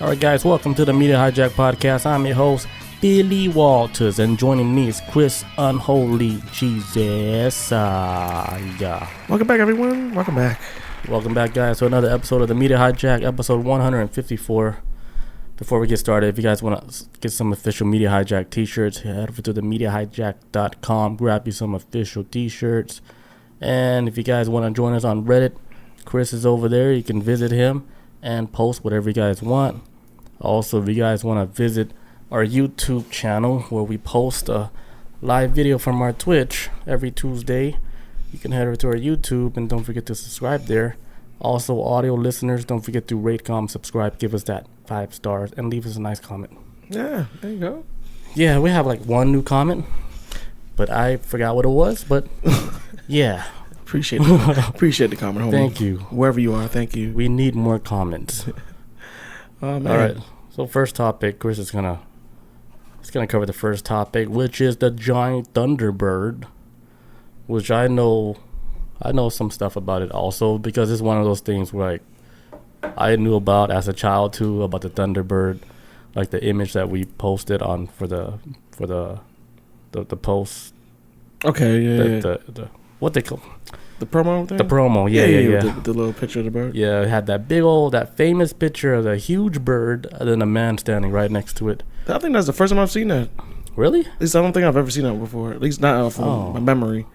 All right, guys, welcome to the Media Hijack Podcast. I'm your host, Billy Walters, and joining me is Chris Unholy Jesus. Yeah. Welcome back, everyone. Welcome back. Welcome back, guys, to another episode of the Media Hijack, episode 154. Before we get started, if you guys want to get some official Media Hijack t-shirts, head over to the MediaHijack.com, grab you some official t-shirts. And if you guys want to join us on Reddit, Chris is over there. You can visit him and post whatever you guys want. Also, if you guys want to visit our YouTube channel where we post a live video from our Twitch every Tuesday, you can head over to our YouTube and don't forget to subscribe there. Also, audio listeners, don't forget to rate, comment, subscribe, give us that 5 stars, and leave us a nice comment. Yeah, there you go. Yeah, we have like one new comment, but I forgot what it was, but yeah. Appreciate the comment, homie. Thank you. Wherever you are, thank you. We need more comments. Man. All right, so first topic, Chris is gonna cover the first topic, which is the Giant Thunderbird, which I know some stuff about it also, because it's one of those things where like I knew about as a child too, about the Thunderbird, like the image that we posted on for the post. Okay, yeah. The what they call the promo thing? The promo, yeah. The little picture of the bird. Yeah, it had that famous picture of the huge bird and then a man standing right next to it. I think that's the first time I've seen that. Really? At least I don't think I've ever seen that before. At least not from my memory.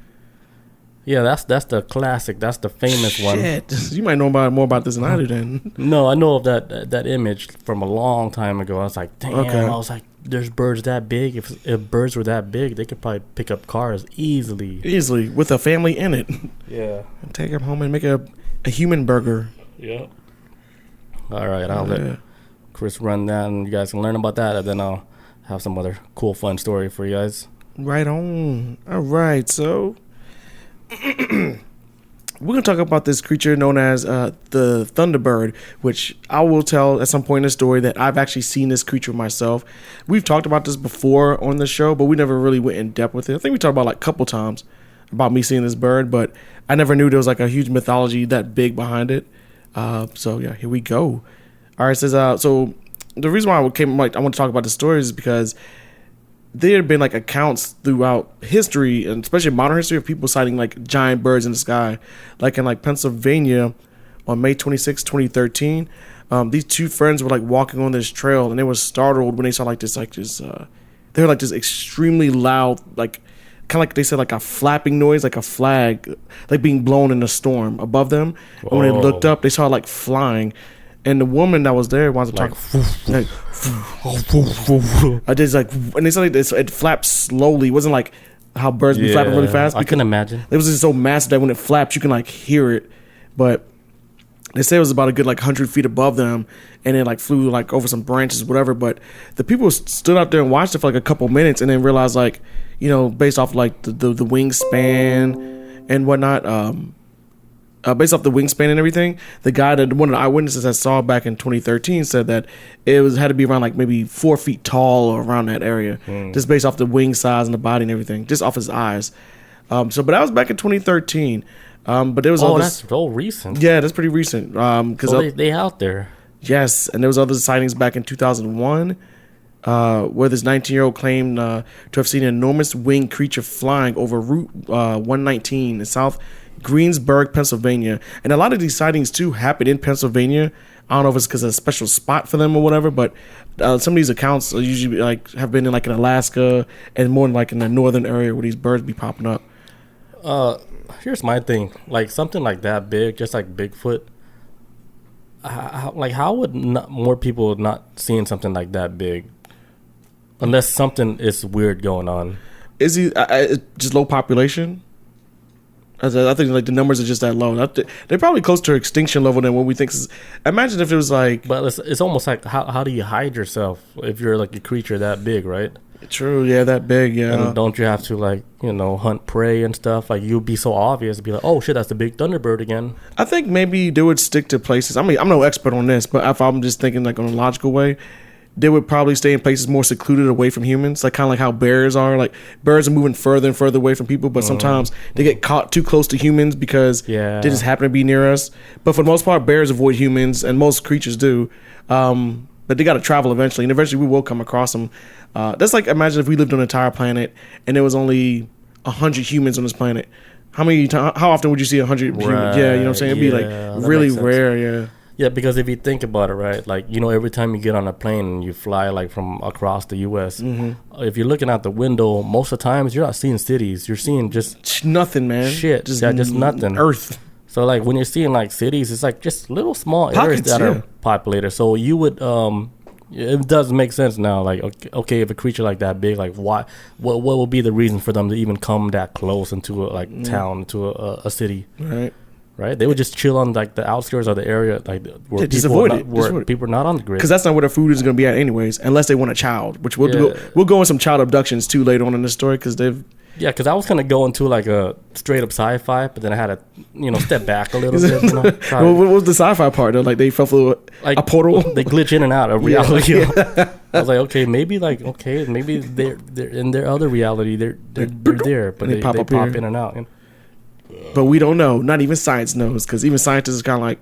Yeah, that's the classic. That's the famous one. Shit, you might know more about this than I do then. No, I know of that image from a long time ago. I was like, damn. Okay. I was like, there's birds that big. If birds were that big, they could probably pick up cars easily. Easily, with a family in it. Yeah. And take them home and make a human burger. Yeah. All right, I'll let Chris run that, and you guys can learn about that, and then I'll have some other cool, fun story for you guys. Right on. All right, so we're going to talk about this creature known as the Thunderbird, which I will tell at some point in the story that I've actually seen this creature myself. We've talked about this before on the show, but we never really went in depth with it. I think we talked about like a couple times about me seeing this bird, but I never knew there was like a huge mythology that big behind it. So yeah, here we go. All right, it says, so the reason why I want to talk about the story is because there have been like accounts throughout history, and especially modern history, of people sighting like giant birds in the sky. Like in like Pennsylvania on May 26, 2013, these two friends were like walking on this trail, and they were startled when they saw they were like this extremely loud, like kind of like they said, like a flapping noise, like a flag, like being blown in a storm above them. And when they looked up, they saw it like flying. And the woman that was there wanted to talk. I did like, and they said it flapped slowly. It wasn't like how birds be flapping really fast. I can imagine. It was just so massive that when it flaps, you can like hear it. But they say it was about a good like 100 feet above them, and it like flew like over some branches, whatever. But the people stood out there and watched it for like a couple minutes, and then realized like, you know, based off like the wingspan and whatnot. Based off the wingspan and everything, the guy that one of the eyewitnesses that saw back in 2013 said that it had to be around like maybe 4 feet tall or around that area, just based off the wing size and the body and everything, just off his eyes. But that was back in 2013. But there was that's so recent. Yeah, that's pretty recent. Because they out there. Yes, and there was other sightings back in 2001. Where this 19-year-old claimed to have seen an enormous winged creature flying over Route 119 in South Greensburg, Pennsylvania. And a lot of these sightings too happen in Pennsylvania. I don't know if it's because of a special spot for them or whatever, but some of these accounts are usually like have been in like in Alaska and more like in the northern area where these birds be popping up. Here's my thing, like something like that big, just like Bigfoot. How would more people not seeing something like that big, unless something is weird going on? Is he just low population? I think like the numbers are just that low. They're probably close to extinction level than what we think. Imagine if it was like, but it's almost like how do you hide yourself if you're like a creature that big, right? True, yeah, that big, yeah. And don't you have to like, you know, hunt prey and stuff? Like you'd be so obvious, be like, oh shit, that's the big Thunderbird again. I think maybe they would stick to places. I mean, I'm no expert on this, but if I'm just thinking like on a logical way, they would probably stay in places more secluded away from humans, like kind of like how bears are. Like bears are moving further and further away from people, but sometimes they get caught too close to humans because they just happen to be near us. But for the most part, bears avoid humans, and most creatures do. but they got to travel eventually, and eventually we will come across them. That's like, imagine if we lived on an entire planet and there was only 100 humans on this planet. How often would you see 100 humans? Yeah, you know what I'm saying? It'd be like really rare. Yeah. Yeah, because if you think about it, right, like, you know, every time you get on a plane and you fly like from across the U.S., if you're looking out the window, most of the times you're not seeing cities. You're seeing just nothing, man. Shit, just nothing. Earth. So like when you're seeing like cities, it's like just little small areas that are populated. So you would, it does make sense now. Like, okay, if a creature like that big, like what would be the reason for them to even come that close into a town, to a city? Right, they would just chill on like the outskirts of the area, like where people are not on the grid. Because that's not where their food is going to be at, anyways, unless they want a child. Which we'll do. We'll go in some child abductions too later on in the story, because they've. Yeah, because I was gonna go into like a straight up sfi, but then I had to, step back a little bit. What was the sci-fi part though? Like they fell through a portal. They glitch in and out of reality. I was like, okay, maybe they're in their other reality. They're there, but they pop in and out. But we don't know. Not even science knows, because even scientists are kind of like,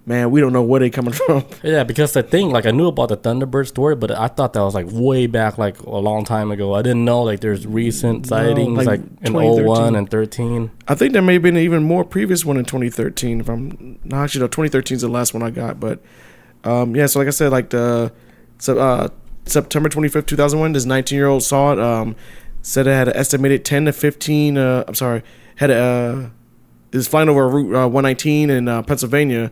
man, we don't know where they're coming from. Yeah, because the thing, like, I knew about the Thunderbird story, but I thought that was like way back, like a long time ago. I didn't know like there's recent sightings like in 01 and 13. I think there may have been an even more previous one in 2013. If I'm no, actually, no, 2013 is the last one I got. But yeah, so like I said, like September 25th, 2001, this 19-year-old saw it. Said it had an estimated 10 to 15. It was flying over Route 119 in Pennsylvania.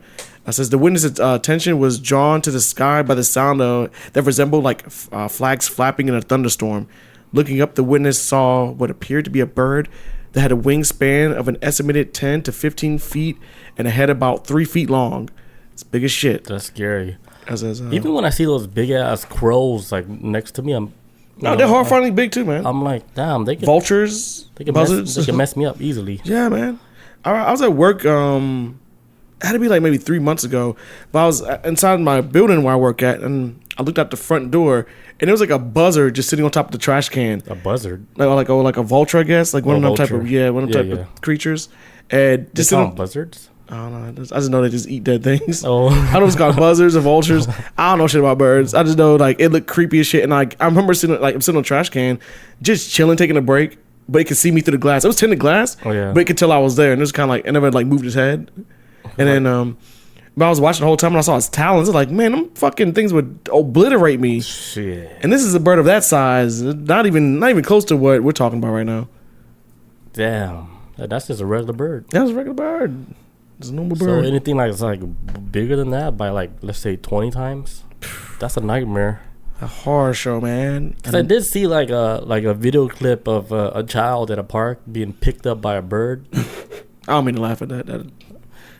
Says the witness's attention was drawn to the sky by the sound that resembled like flags flapping in a thunderstorm. Looking up, the witness saw what appeared to be a bird that had a wingspan of an estimated 10 to 15 feet and a head about 3 feet long. It's big as shit. That's scary. Even when I see those big ass crows like next to me, they're horrifyingly big too, man. I'm like, damn, they can vultures, buzzards. They can mess me up easily. Yeah, man. I was at work. It had to be like maybe 3 months ago, but I was inside my building where I work at, and I looked out the front door, and it was like a buzzard just sitting on top of the trash can. A buzzard, like a vulture, I guess, like one of them type of creatures. And just buzzards. I don't know. I just know they just eat dead things. Oh, I don't know if it's called buzzards or vultures. I don't know shit about birds. I just know like it looked creepy as shit. And like I remember I'm sitting on a trash can, just chilling, taking a break, but it could see me through the glass. It was tinted glass, but it could tell I was there. And it was kind of like, I never like moved his head. And then but I was watching the whole time and I saw his talons. I was like, man, them fucking things would obliterate me. Shit. And this is a bird of that size, not even close to what we're talking about right now. Damn, that's just a regular bird. That was a regular bird. It's a normal bird. So anything like bigger than that by like, let's say 20 times, that's a nightmare. A horror show, man. Because I did see like a video clip of a child at a park being picked up by a bird. I don't mean to laugh at that.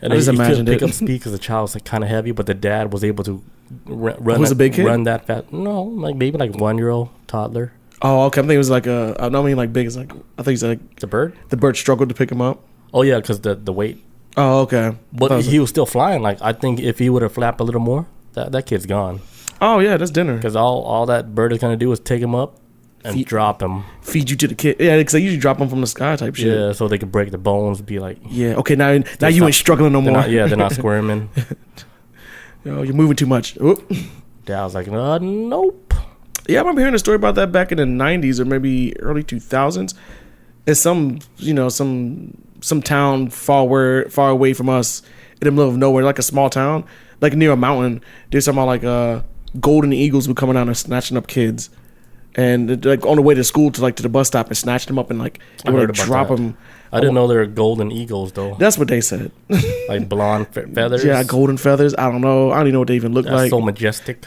And I just imagined it. Pick up speed because the child's like kind of heavy, but the dad was able to run. Was a big kid? Run that fast? No, like maybe like 1-year-old toddler. Oh, okay. I think it was like I don't mean like big. It's like I think it's like the bird. The bird struggled to pick him up. Oh yeah, because the weight. Oh, okay. But he was still flying. Like I think if he would have flapped a little more, that kid's gone. Oh yeah, that's dinner. Because all that bird is gonna do is take him up and drop him. Feed you to the kid. Yeah, because they usually drop them from the sky type shit. Yeah, so they could break the bones. Be like. Yeah. Okay. Now you ain't struggling no more. They're not squirming. Yo, you're moving too much. Oop. Yeah, I was like, nope. Yeah, I remember hearing a story about that back in the 90s or maybe early 2000s. It's some town far away from us in the middle of nowhere, like a small town, like near a mountain. There's something like golden eagles were coming out and snatching up kids, and like on the way to school to the bus stop and snatched them up and like they would drop them. I didn't know they were golden eagles though. That's what they said. Like blonde feathers. Yeah, golden feathers. I don't know. I don't even know what they even look like. So majestic.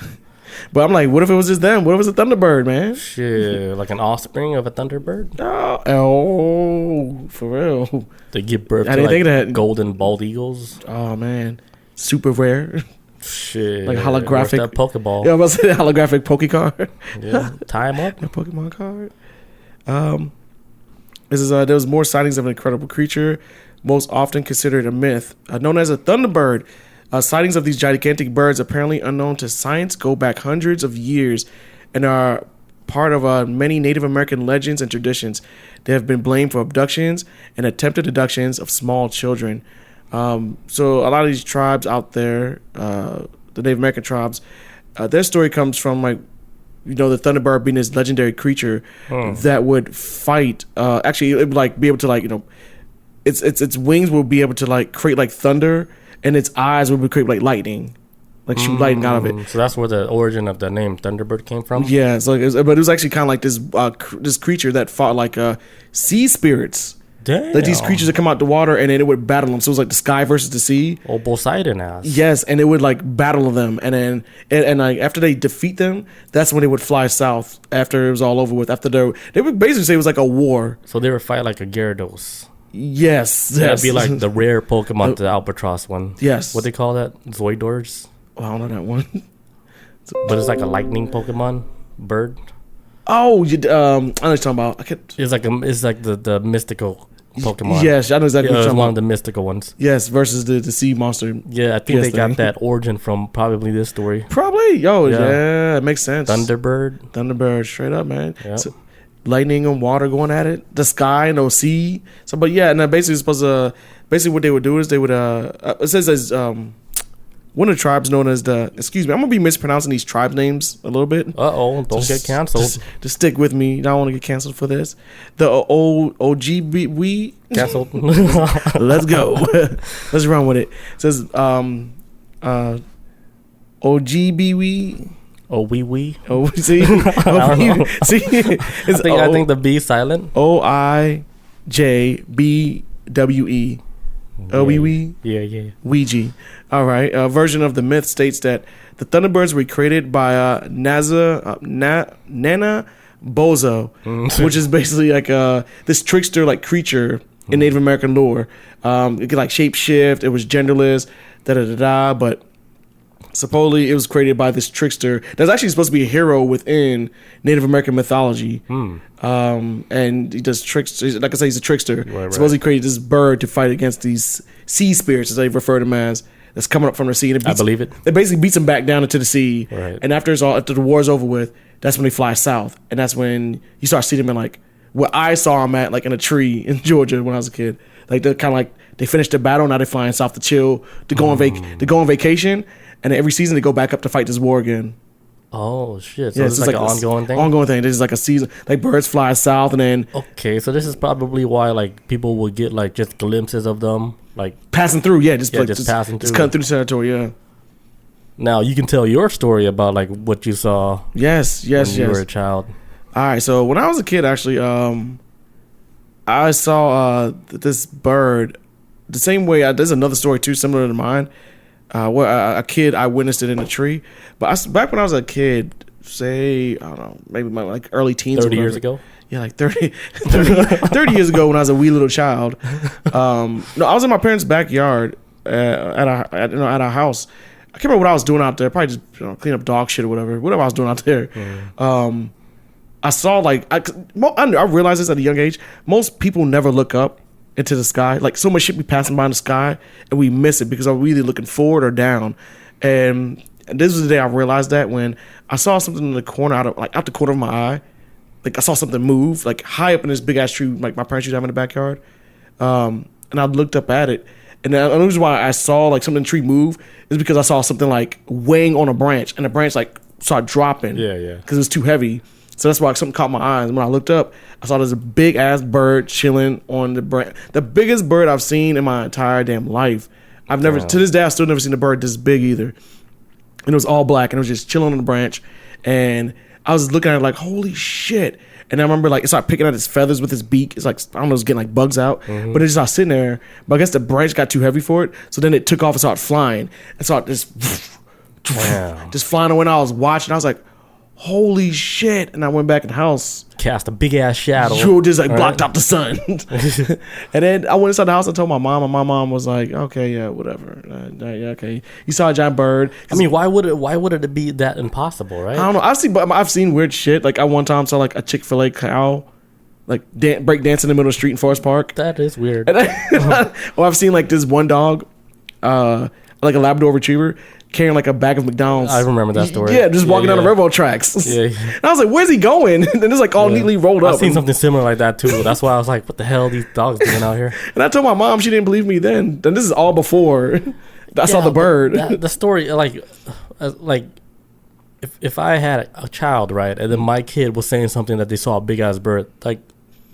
But I'm like, what if it was just them? What if it was a Thunderbird, man? Shit, like an offspring of a Thunderbird? Oh, for real. They give birth I to didn't think of that. Golden bald eagles. Oh, man. Super rare. Shit. Like holographic. That Pokeball. Yeah, I was about to say holographic Poke card. Yeah, tie them up. A Pokemon card. There was more sightings of an incredible creature, most often considered a myth, known as a Thunderbird. Sightings of these gigantic birds, apparently unknown to science, go back hundreds of years and are part of many Native American legends and traditions. They have been blamed for abductions and attempted abductions of small children. So a lot of these tribes out there, the Native American tribes, their story comes from like, the Thunderbird being this legendary creature that would fight. Actually, it would like be able to like its wings will be able to like create like thunder, and its eyes would create like lightning, like shoot lightning out of it. So that's where the origin of the name Thunderbird came from. Yeah, it's like, but it was actually kind of like this creature that fought like sea spirits. Damn. Like these creatures that come out the water, and then it would battle them. So it was like the sky versus the sea. Oh, Poseidon ass. Yes, and it would like battle them, and then and like after they defeat them, that's when they would fly south. After it was all over with, after they would basically say it was like a war. So they would fight like a Gyarados. Yes, That'd be like the rare Pokemon, the Albatross one. Yes. What they call that? Zoidors. Oh, I don't know that one. But it's like a lightning Pokemon bird. Oh, I know what you're talking about. It's like the mystical Pokemon. Yes, I know exactly what you're It's talking one about. of the mystical ones. Yes, versus the sea monster. Yeah, I think they got that origin from probably this story. Probably. Yeah, it makes sense. Thunderbird, straight up, man. Yep. So, lightning and water going at it. The sky, no sea. So, but yeah, and then basically it's supposed to. Basically, what they would do is they would. It says as one of the tribes known as the. Excuse me, I'm gonna be mispronouncing these tribe names a little bit. Don't get canceled. Just stick with me. I don't want to get canceled for this. The OGB Canceled. Let's go. Let's run with it. It says OGB. Oh, wee. Oh, see, I don't know. see, it's I think the B is silent. OIJBWE. OWE. Yeah. Ouija. All right. A version of the myth states that the Thunderbirds were created by Nana Bozo, which is basically like this trickster like creature in Native American lore. It could like shape shift. It was genderless. But supposedly it was created by this trickster that's actually supposed to be a hero within Native American mythology. And he does tricks. Like I say, he's a trickster. Right. Supposedly created this bird to fight against these sea spirits, as they refer to them as, that's coming up from the sea. And I believe it. It basically beats them back down into the sea. Right. And after the war's over with, that's when they fly south. And that's when you start seeing them in like where I saw them at, like in a tree in Georgia when I was a kid. Like they're kind of like they finished the battle, now they're flying south to chill, to go on vacation. And every season they go back up to fight this war again. Oh shit! So it's like an ongoing thing. Ongoing thing. This is like a season. Like birds fly south, and then okay. So this is probably why like people will get like just glimpses of them, like passing through. Yeah, just passing through. Just cutting through the territory. Yeah. Now you can tell your story about like what you saw. Yes. When you were a child. All right. So when I was a kid, actually, I saw this bird the same way. There's another story too, similar to mine. Where a kid, I witnessed it in a tree. But back when I was a kid, say, I don't know, maybe my like early teens. 30 years ago? Yeah, like 30 years ago when I was a wee little child. No, I was in my parents' backyard at our house. I can't remember what I was doing out there. Probably just clean up dog shit or whatever I was doing out there. I saw like, I realized this at a young age. Most people never look up into the sky. Like so much shit be passing by in the sky and we miss it because I'm either looking forward or down. And this was the day I realized that when I saw something in the corner out the corner of my eye. Like I saw something move like high up in this big ass tree like my parents used to have in the backyard. And I looked up at it. And the only reason why I saw like something in the tree move is because I saw something like weighing on a branch and the branch like started dropping. Yeah. Because it was too heavy. So that's why something caught my eyes. And when I looked up, I saw there's a big ass bird chilling on the branch. The biggest bird I've seen in my entire damn life. I've never, to this day, I've still never seen a bird this big either. And it was all black and it was just chilling on the branch. And I was looking at it like, holy shit. And I remember like it started picking at its feathers with its beak. It's like, I don't know, it's getting like bugs out. But it just started sitting there. But I guess the branch got too heavy for it. So then it took off and started flying. And started just flying away. And I was watching. I was like, holy shit. And I went back in the house. Cast a big ass shadow. You just like blocked out the sun. And then I went inside the house and told my mom. And my mom was like, okay, yeah, whatever. Yeah, okay. You saw a giant bird. I mean, why would it be that impossible, right? I don't know. I've seen weird shit. Like I one time saw like a Chick-fil-A cow like break dance in the middle of the street in Forest Park. That is weird. I've seen like this one dog, like a Labrador Retriever, carrying like a bag of McDonald's. I remember that story. Yeah, just walking down the railroad tracks. Yeah. And I was like, where's he going? And it's like all neatly rolled up. I've seen something similar like that too. That's why I was like, what the hell are these dogs doing out here? And I told my mom, she didn't believe me then. And this is all before I saw the bird. The story, like if I had a child, right, and then my kid was saying something that they saw a big ass bird, like,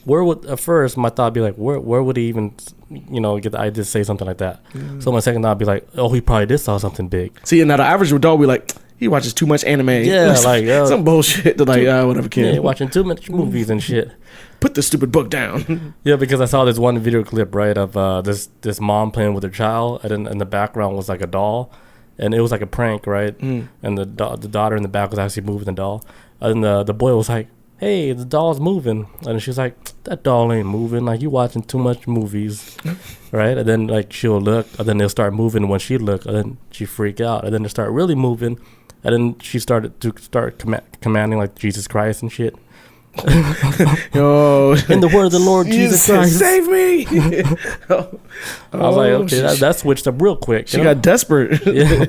where would at first my thought be like, where would he even, get the idea to say something like that? So my second thought would be like, oh, he probably did saw something big. See, and now the average adult be like, he watches too much anime. Yeah, like some bullshit. They're like, whatever, kid. Yeah, watching too much movies and shit. Put the stupid book down. Yeah, because I saw this one video clip, right, of this mom playing with her child, and then in the background was like a doll, and it was like a prank, right? And the daughter in the back was actually moving the doll, and the boy was like, hey, the doll's moving, and she's like, that doll ain't moving, like, you watching too much movies. Right? And then like she'll look, and then they'll start moving when she look, and then she freak out, and then they start really moving, and then she started to commanding like Jesus Christ and shit. Yo, in the word of the Lord Jesus Christ, save me. I was like, okay, that switched up real quick. She got desperate. Yeah.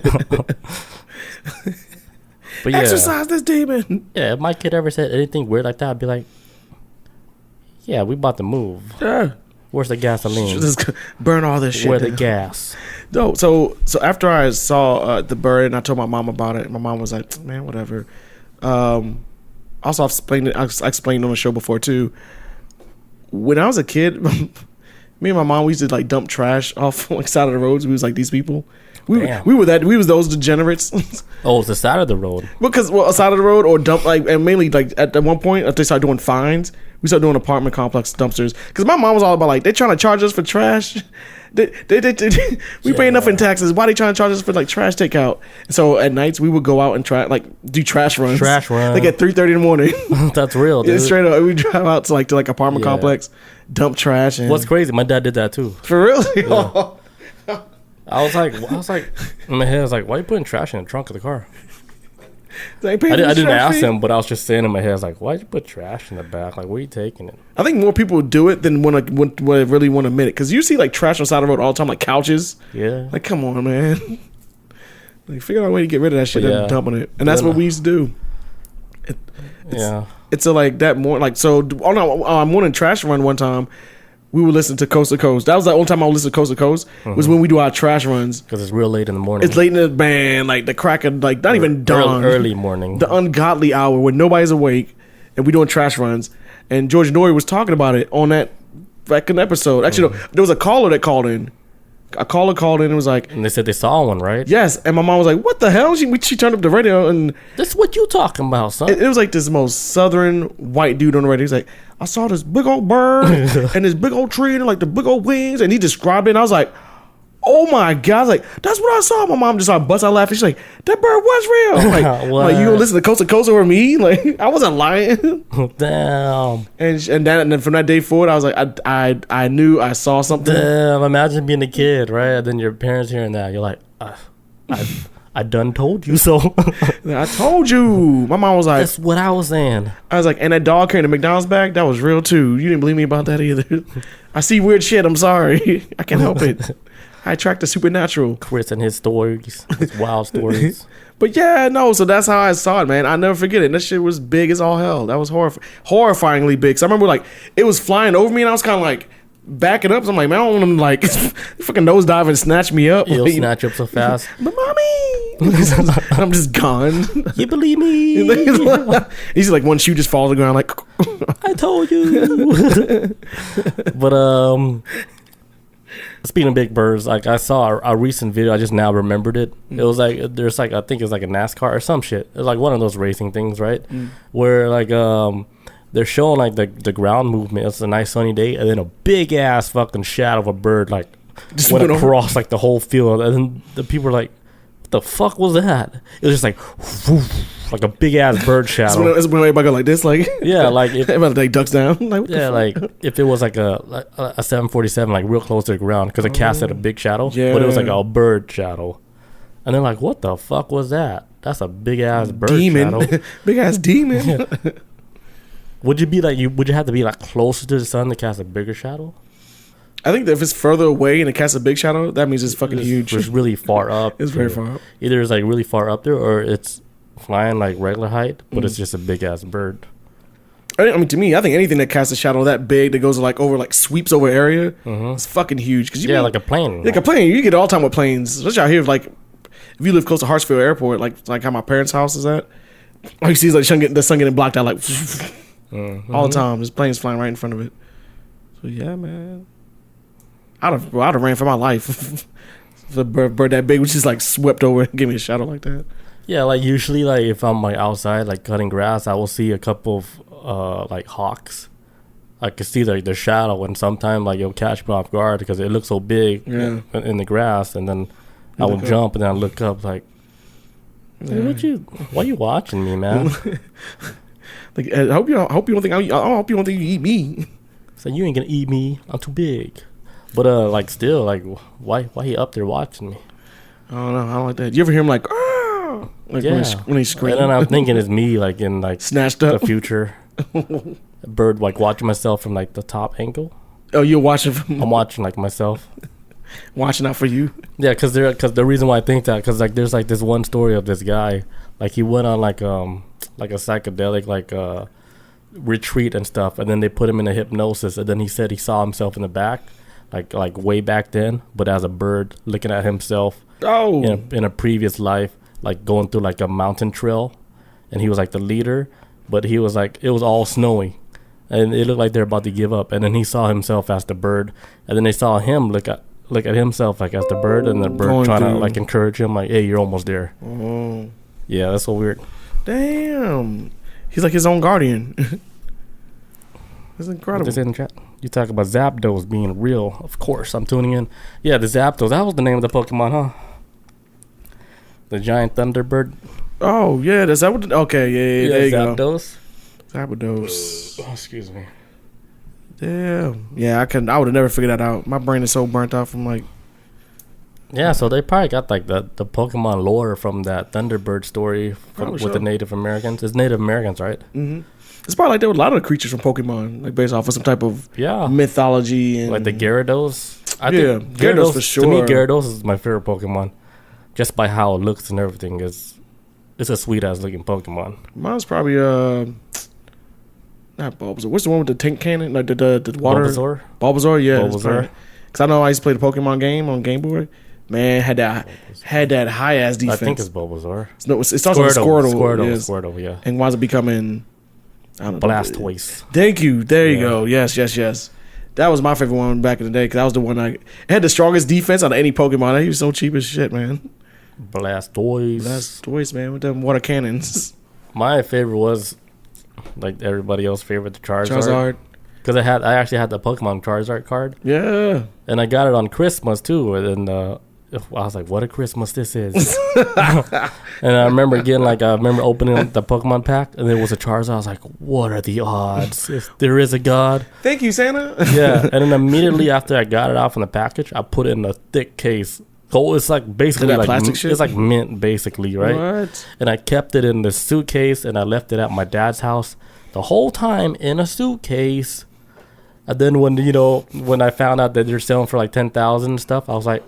But yeah, exercise this demon. Yeah, if my kid ever said anything weird like that, I'd be like, yeah, we about to move. Yeah. Where's the gasoline? Just burn all this shit. Where's the gas? No, so after I saw the bird and I told my mom about it, my mom was like, man, whatever. Also, I explained on the show before too. When I was a kid, me and my mom, we used to like dump trash off like side of the roads. We was like these people. We was those degenerates. Oh, it's the side of the road. Because side of the road or dump, like, and mainly like at one point if they started doing fines, we started doing apartment complex dumpsters. Because my mom was all about like, they trying to charge us for trash. We pay enough in taxes. Why they trying to charge us for like trash takeout? So at nights we would go out and try like do trash runs. Like at 3:30 in the morning. That's real, dude. Yeah, straight up. We drive out to like apartment complex, dump trash. And what's crazy? My dad did that too. For real? Yeah. I was like, in my head, I was like, why are you putting trash in the trunk of the car? I didn't ask him, but I was just saying in my head, I was like, why'd you put trash in the back? Like, where are you taking it? I think more people do it than want to really want to admit it. Because you see like trash on the side of the road all the time, like couches. Yeah. Like, come on, man. Like, figure out a way to get rid of that shit and dumping it. And that's what we used to do. It's a like that more like, so on a morning trash run one time, we would listen to Coast to Coast. That was the only time I would listen to Coast to Coast was when we do our trash runs. Because it's real late in the morning. It's late in the band, like the crack of like not even dawn, early morning, the ungodly hour when nobody's awake, and we doing trash runs. And George Nori was talking about it on that second episode. Actually, no, there was a caller that called in. A caller called in and was like, and they said they saw one, right? Yes, and my mom was like, "What the hell?" She turned up the radio and that's what you talking about, son. It was like this most southern white dude on the radio. He's like, "I saw this big old bird and this big old tree and like the big old wings," and he described it. And I was like, "Oh my god!" I was like, "That's what I saw." My mom just started busting out laughing. She's like, "That bird was real." I'm like, you gonna listen to Coast over me? Like, I wasn't lying. Damn. And then from that day forward, I was like, I knew I saw something. Damn. Imagine being a kid, right? And then your parents hearing that, you're like, I done told you so. I told you. My mom was like, that's what I was saying. I was like, and that dog carrying the McDonald's bag, that was real too. You didn't believe me about that either. I see weird shit. I'm sorry. I can't help it. I attract the supernatural. Chris and his stories, his wild stories. But yeah, no, so that's how I saw it, man. I never forget it. And that shit was big as all hell. That was horrifyingly big. So I remember like it was flying over me and I was kind of like backing up. So I'm like, man, I don't want him to like fucking nosedive and snatch me up. He'll snatch you up so fast. But mommy, I'm just gone. You believe me? He's like one shoe just falls to the ground like I told you. But speaking of big birds, like I saw a recent video, I just now remembered it. It was like there's like I think it's like a NASCAR or some shit. It's like one of those racing things, right? Where like they're showing like the ground movement. It's a nice sunny day, and then a big ass fucking shadow of a bird like just went across like the whole field, and then the people were like, "What the fuck was that?" It was just like whoosh, like a big ass bird shadow. It's when everybody go like this, like yeah, like if everybody like ducks down, like yeah, like if it was like a 747, like real close to the ground, because it cast at a big shadow, but it was like a bird shadow, and they're like, "What the fuck was that? That's a big ass bird shadow, big ass demon." Yeah. Would you have to be like closer to the sun to cast a bigger shadow? I think that if it's further away and it casts a big shadow, that means it's fucking huge. It's really far up. It's very far up. Either it's like really far up there, or it's flying like regular height, but it's just a big ass bird. I mean, to me, I think anything that casts a shadow that big that goes like over, like sweeps over area, it's fucking huge. Cause like a plane. Like a plane, you get it all the time with planes. Especially out here, like if you live close to Hartsfield Airport, like how my parents' house is at. All you see is like the sun getting blocked out like Mm-hmm. all the time. There's planes flying right in front of it. So yeah, man. I'd have ran for my life. The bird that big was just like swept over and gave me a shadow like that. Yeah, like usually, like if I'm like outside, like cutting grass, I will see a couple of like hawks. I can see their shadow, and sometimes like it'll catch me off guard because it looks so big in the grass, and then I will jump and then I look up like, hey, why you watching me, man? Like, I hope you don't think you eat me. So you ain't gonna eat me. I'm too big. But like still, like why he up there watching me? I don't know. I don't like that. You ever hear him like, ah, like when he screams? And then I'm thinking it's me, like in like snatched up the future. A bird, like watching myself from like the top angle. Oh, you're watching from? I'm watching like myself. Watching out for you. Yeah, because the reason why I think that, because like there's like this one story of this guy, like he went on like a psychedelic like retreat and stuff, and then they put him in a hypnosis, and then he said he saw himself in the back, like way back then, but as a bird looking at himself. Oh. In a previous life, like going through like a mountain trail, and he was like the leader, but he was like, it was all snowy, and it looked like they're about to give up, and then he saw himself as the bird, and then they saw him look at himself like as the bird, and the bird trying to like encourage him like, hey, you're almost there. Oh. Yeah, that's so weird. Damn, he's like his own guardian. That's incredible. What in the chat? You talk about Zapdos being real. Of course, I'm tuning in. Yeah, the Zapdos. That was the name of the Pokemon, huh? The Giant Thunderbird. Oh yeah, that's that. Okay, yeah, there you Zapdos. Go. Zapdos. Oh, excuse me. Damn. Yeah, I would have never figured that out. My brain is so burnt out from like. Yeah, so they probably got like the Pokemon lore from that Thunderbird story with the Native Americans. It's Native Americans, right? Mm-hmm. It's probably like there were a lot of creatures from Pokemon, like based off of some type of mythology and like the Gyarados. I think Gyarados for sure. To me, Gyarados is my favorite Pokemon, just by how it looks and everything. It's a sweet ass looking Pokemon. Mine's probably not Bulbasaur. What's the one with the tank cannon, like the water? Bulbasaur, yeah. Bulbasaur. Because I know I used to play the Pokemon game on Game Boy. Man, had that high ass defense. I think it's Bulbasaur. No, it starts with Squirtle. Squirtle, yeah. And winds up becoming, I don't know. Blastoise. Thank you. There you go. Yes. That was my favorite one back in the day because that was the one it had the strongest defense out of any Pokemon. He was so cheap as shit, man. Blastoise, man, with them water cannons. My favorite was like everybody else's favorite, the Charizard. Because I actually had the Pokemon Charizard card. Yeah. And I got it on Christmas too. And I was like, what a Christmas this is. And I remember opening up the Pokemon pack, and there was a Charizard. I was like, what are the odds? If there is a God. Thank you, Santa. Yeah. And then immediately after I got it out from the package, I put it in a thick case. So it's like basically like plastic shit? It's like mint basically, right? What? And I kept it in the suitcase, and I left it at my dad's house the whole time in a suitcase. And then when I found out that they're selling for like 10,000 and stuff, I was like,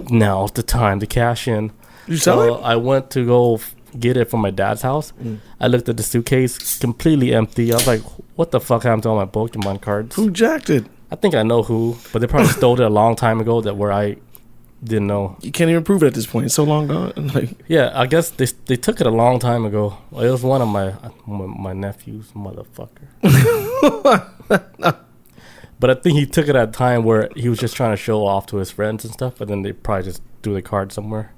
now's the time to cash in. You sell it? I went to go get it from my dad's house. I looked at the suitcase, completely empty. I was like, what the fuck happened to all my Pokemon cards? Who jacked it? I think I know who, but they probably stole it a long time ago where I didn't know. You can't even prove it at this point. It's so long gone. Yeah, I guess they took it a long time ago. It was one of my nephews, motherfucker. But I think he took it at a time where he was just trying to show off to his friends and stuff, and then they probably just threw the card somewhere.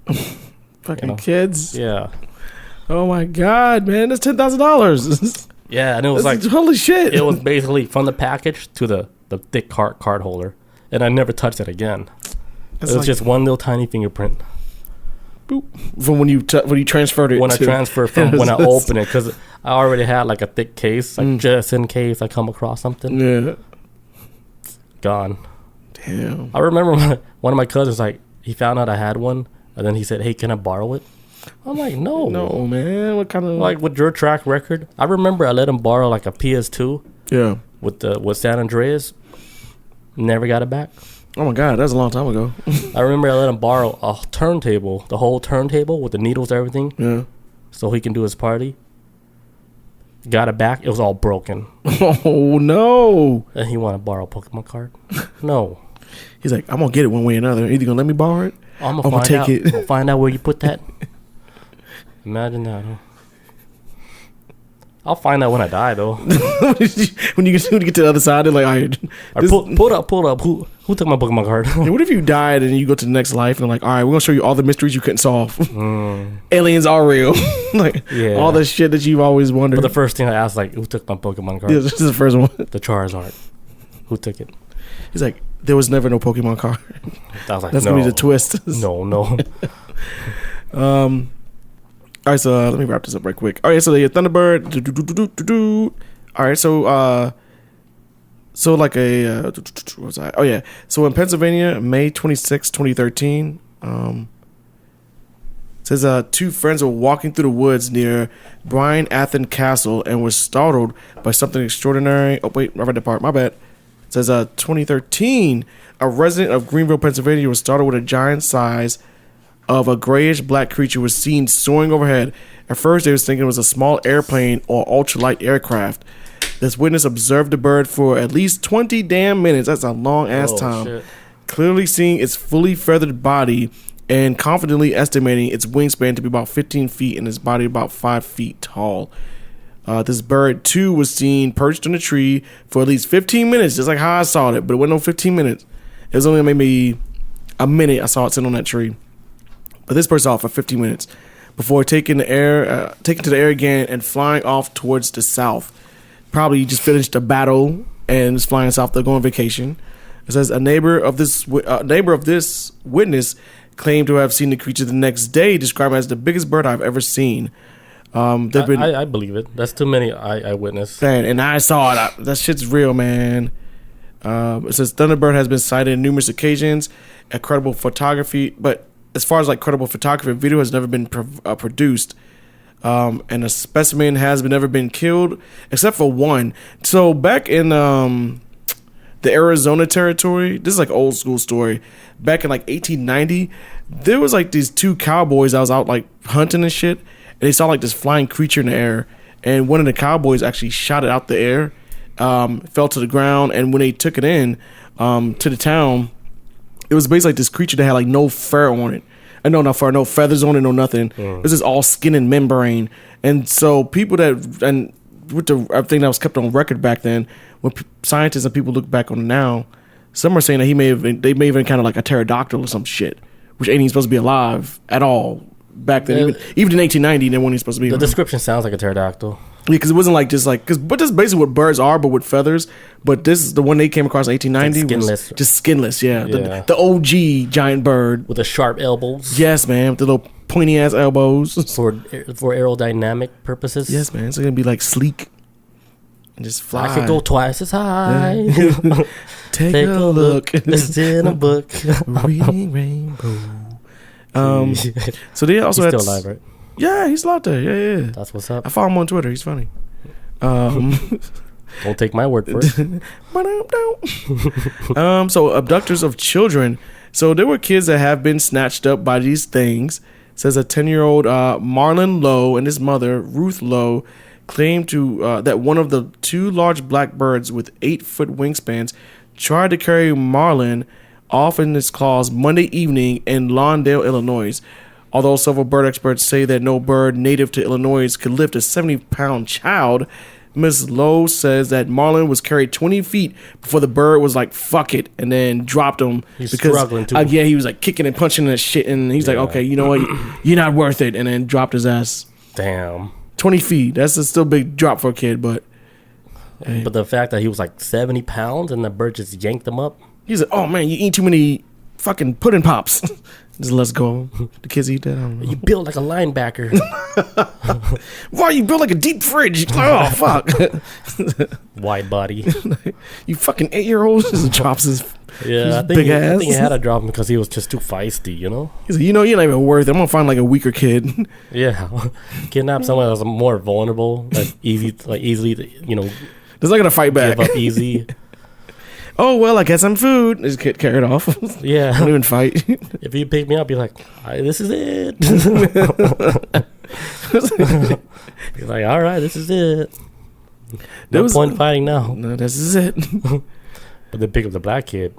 Fucking kids. Yeah. Oh my god, man, that's $10,000. Yeah, and it was like holy shit. It was basically from the package to the thick card holder, and I never touched it again. It was just one little tiny fingerprint. Boop. From when you transferred it. When I transferred from when I opened it, because I already had like a thick case, like just in case I come across something. Yeah. Gone. Damn. I remember one of my cousins, like, he found out I had one, and then he said, hey, can I borrow it? I'm like, no. No, man. What kind of... Like, with your track record, I remember I let him borrow, like, a PS2. Yeah. With San Andreas. Never got it back. Oh, my God. That was a long time ago. I remember I let him borrow a turntable, the whole turntable with the needles and everything. Yeah. So he can do his party. Got it back. It was all broken. Oh, no. And he wanted to borrow a Pokemon card? No. He's like, I'm going to get it one way or another. Either going to let me borrow it, I'm going to take it. I'm going to find out where you put that. Imagine that, huh? I'll find out when I die, though. when you get to the other side, they're like, all right. Pull up. Who took my Pokemon card? What if you died and you go to the next life and they're like, all right, we're going to show you all the mysteries you couldn't solve. Aliens are real. Like, all the shit that you've always wondered. But the first thing I asked, like, who took my Pokemon card? Yeah, this is the first one. The Charizard. Who took it? He's like, there was never no Pokemon card. I was like, that's going to be the twist. No. All right, so let me wrap this up right quick. All right, so the Thunderbird. All right, so like a what was I? Oh yeah, so in Pennsylvania, May 26, 2013, says two friends were walking through the woods near Bryan Athen Castle and were startled by something extraordinary. Oh wait, I read that part. My bad. It says 2013, a resident of Greenville, Pennsylvania, was startled with a giant size of a grayish black creature was seen soaring overhead. At first, they was thinking it was a small airplane or ultralight aircraft. This witness observed the bird for at least 20 damn minutes. That's a long ass time. Shit. Clearly seeing its fully feathered body and confidently estimating its wingspan to be about 15 feet and its body about 5 feet tall. This bird, too, was seen perched on a tree for at least 15 minutes, just like how I saw it, but it wasn't no 15 minutes. It was only maybe a minute I saw it sitting on that tree. But this bird's off for 15 minutes before taking to the air again and flying off towards the south. Probably just finished a battle and is flying south to go on vacation. It says a neighbor of this witness claimed to have seen the creature the next day, described as the biggest bird I've ever seen. I believe it. That's too many eyewitnesses. Man, and I saw it. That shit's real, man. It says Thunderbird has been sighted on numerous occasions. Credible photography, but as far as like credible photography, video has never been produced. And a specimen has never been killed except for one. So back in the Arizona territory, this is like old school story. Back in like 1890, there was like these two cowboys that was out like hunting and shit, and they saw like this flying creature in the air, and one of the cowboys actually shot it out the air, fell to the ground, and when they took it in to the town, it was basically like this creature that had like no fur on it. No fur, no feathers on it, no nothing. It was just all skin and membrane. And so people and with the thing that was kept on record back then, when scientists and people look back on it now, some are saying that they may have been kind of like a pterodactyl or some shit, which ain't even supposed to be alive at all back then. Even in 1890, they weren't even supposed to be alive. The description sounds like a pterodactyl. Yeah, because it wasn't like just like but that's basically what birds are, but with feathers. But this is the one they came across in 1890. Like skinless. Just skinless, yeah. The OG giant bird with the sharp elbows. Yes, man, with the little pointy ass elbows for aerodynamic purposes. Yes, man. It's gonna be like sleek and just fly. I could go twice as high. Yeah. Take a look. It's in a book. Reading rainbow. So they also He's still alive, right? Yeah, he's out there. Yeah. That's what's up. I follow him on Twitter. He's funny. Don't take my word for it. So abductors of children. So there were kids that have been snatched up by these things. It says a 10-year-old Marlon Lowe and his mother Ruth Lowe claimed that one of the two large black birds with 8-foot wingspans tried to carry Marlon off in its claws Monday evening in Lawndale, Illinois. Although several bird experts say that no bird native to Illinois could lift a 70-pound child, Ms. Lowe says that Marlon was carried 20 feet before the bird was like, fuck it, and then dropped him. He's struggling too. Yeah, he was like kicking and punching and shit, and he's like, okay, you know what, you're not worth it, and then dropped his ass. Damn. 20 feet, that's a still big drop for a kid, but... Hey. But the fact that he was like 70 pounds and the bird just yanked him up. He's like, oh man, you eat too many fucking pudding pops. Just let's go. The kids eat that. I don't know. You built like a linebacker. Why you built like a deep fridge? Oh fuck. Wide body. You fucking 8-year-old just drops his big ass. I think he had to drop him because he was just too feisty, you know? He's like, you're not even worth it. I'm gonna find like a weaker kid. Yeah. Kidnap someone that's more vulnerable, that's easily, you know. That's not gonna fight back. Give up easy. Oh well, I got some food. Just get carried off. Yeah, don't even fight. If you pick me up, you're like, this is it. You're like, all right, this is it. No point fighting now. No, this is it. But they pick up the black kid.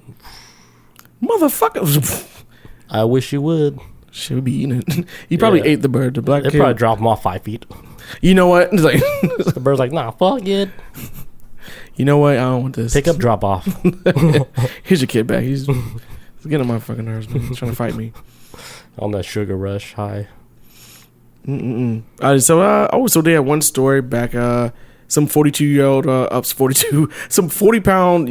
Motherfucker. I wish you would. Should be eating it. He probably ate the bird. The black kid. They probably drop him off 5 feet. You know what? It's like, The bird's like, nah, fuck it. you know what? I don't want this. Pick up, drop off. Here's your kid back. He's getting on my fucking nerves, man. He's trying to fight me. On that sugar rush high. So they had one story back. Some 42-year-old, some 40-pound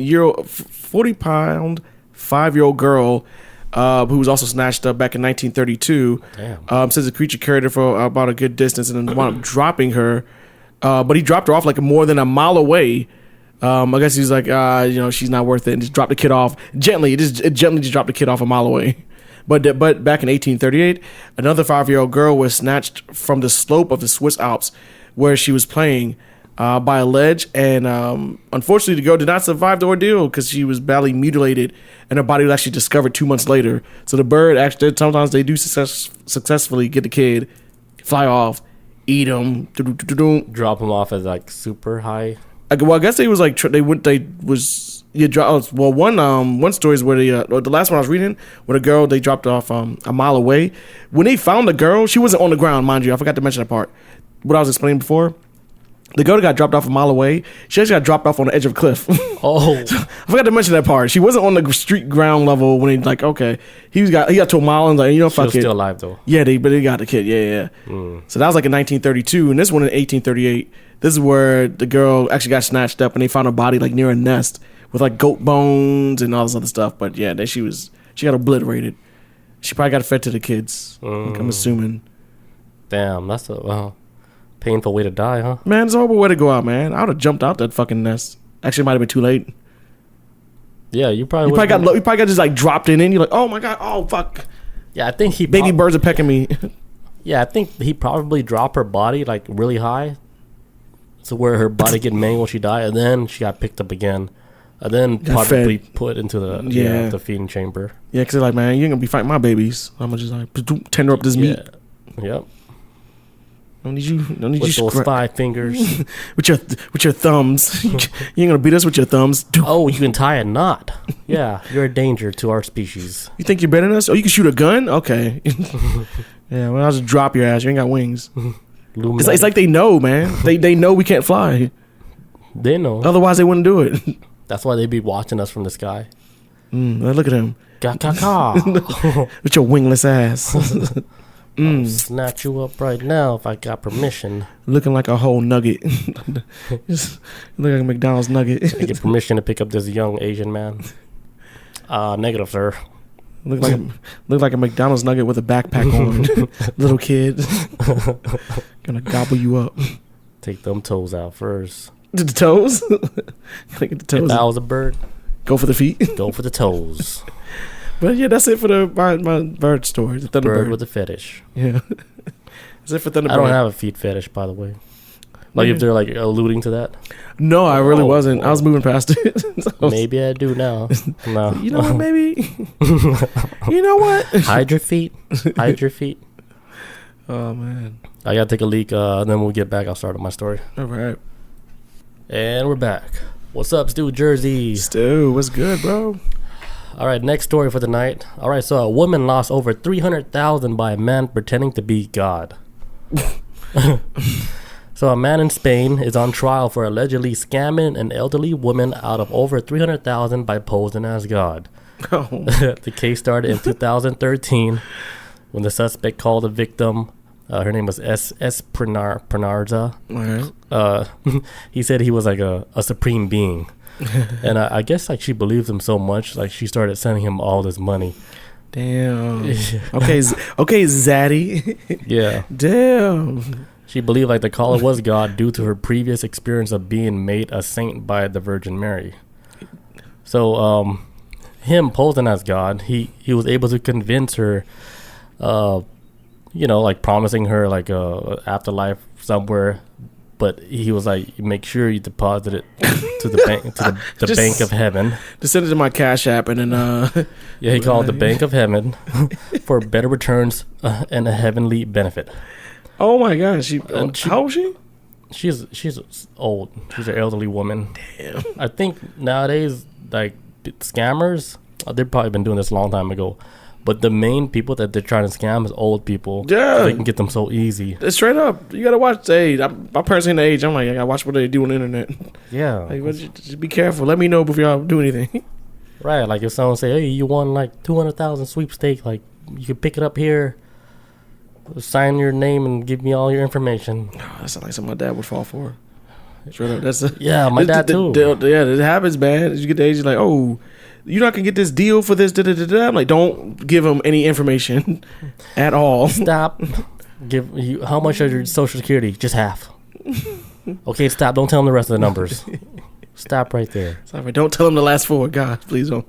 5-year-old girl, who was also snatched up back in 1932. Damn. Says the creature carried her for about a good distance and then wound up dropping her. But he dropped her off like more than a mile away. I guess he's like, she's not worth it, and just dropped the kid off gently. It gently just dropped the kid off a mile away. But back in 1838, another 5-year-old girl was snatched from the slope of the Swiss Alps where she was playing by a ledge. And unfortunately, the girl did not survive the ordeal because she was badly mutilated and her body was actually discovered 2 months later. So the bird actually, sometimes they do successfully get the kid, fly off, eat him, Drop him off as like super high. Well, I guess they was like one story is where the last one I was reading, where the girl they dropped off a mile away. When they found the girl, she wasn't on the ground, mind you. I forgot to mention that part. What I was explaining before, the girl that got dropped off a mile away, she actually got dropped off on the edge of a cliff. Oh, So, I forgot to mention that part. She wasn't on the street ground level when he he got to a mile and like, she fuck was it. still alive though. Yeah, but they got the kid. Yeah. So that was like in 1932, and this one in 1838. This is where the girl actually got snatched up, and they found her body like near a nest with like goat bones and all this other stuff. But yeah, then she got obliterated. She probably got fed to the kids. Like, I'm assuming. Damn, that's a painful way to die, huh? Man, it's a horrible way to go out, man. I would have jumped out that fucking nest. Actually, it might have been too late. Yeah, you probably got just like dropped in, and you're like, oh my god, oh fuck. Yeah, I think Baby birds are pecking me. Yeah, I think he probably dropped her body like really high, so where her body get mangled when she died, and then she got picked up again, and then probably put into the feeding chamber. Yeah, because they're like, man, you ain't gonna be fighting my babies. I'm gonna just like tender up this meat. Yep. Don't need you. With those 5 fingers. with your thumbs. You ain't gonna beat us with your thumbs. Oh, you can tie a knot. Yeah, you're a danger to our species. You think you're better than us? Oh, you can shoot a gun? Okay. Yeah, well, I'll just drop your ass. You ain't got wings. It's like they know, man. They know we can't fly. They know. Otherwise, they wouldn't do it. That's why they be watching us from the sky. Look at him. Ga-ka-ka. With your wingless ass. I'll snatch you up right now if I got permission. Looking like a whole nugget. Just look like a McDonald's nugget. I get permission to pick up this young Asian man. Negative, sir. Look like a McDonald's nugget with a backpack on. Little kid. Gonna gobble you up. Take them toes out first. The toes? Look at the toes. If I was a bird, go for the feet. go for the toes. But yeah, that's it for my bird story. The Thunderbird. Bird with a fetish. Yeah. That's it for Thunderbird. I don't have a feet fetish, by the way. Like if they're like alluding to that. No, I really wasn't. I was moving past it. Maybe I do now. No. You know what? Maybe. You know what? Hide your feet. Hide your feet. Oh man. I gotta take a leak. And then when we get back, I'll start on my story. All right. And we're back. What's up, Stu Jersey? Stu, what's good, bro? All right, next story for the night. All right, so a woman lost over $300,000 by a man pretending to be God. So a man in Spain is on trial for allegedly scamming an elderly woman out of over $300,000 by posing as God. Oh. The case started in 2013 when the suspect called the victim. Her name was S. Pranarza. All right. He said he was like a supreme being. And I guess like she believed him so much, like she started sending him all this money. Damn. Okay, Zaddy. Yeah. Damn. She believed like the caller was God due to her previous experience of being made a saint by the Virgin Mary. So him posing as God, he was able to convince her, like promising her like a afterlife somewhere. But he was like, make sure you deposit it to the bank, to the Bank of Heaven. Just send it to my Cash App and then. Yeah, he called the Bank of Heaven for better returns and a heavenly benefit. Oh my gosh, how old is she? She's old. She's an elderly woman. Damn. I think nowadays like scammers, they've probably been doing this a long time ago, But the main people that they're trying to scam is old people. Yeah. So they can get them so easy. It's straight up. You gotta watch. Hey, my parents ain't the age. I'm like, I gotta watch what they do on the internet. Yeah. Like, just be careful. Let me know before y'all do anything. Right. Like if someone say, hey, you won like 200,000 sweepstake, like you can pick it up here, sign your name and give me all your information. Oh, that sounds like something my dad would fall for. Straight up. That's yeah, my dad too. Yeah, it happens, man. As you get the age, you're like, oh, you're not gonna get this deal for this. I'm like, don't give them any information at all. Stop. Give you how much of your social security? Just half. Okay, stop. Don't tell them the rest of the numbers. Stop right there. Sorry, don't tell them the last four. God, please don't.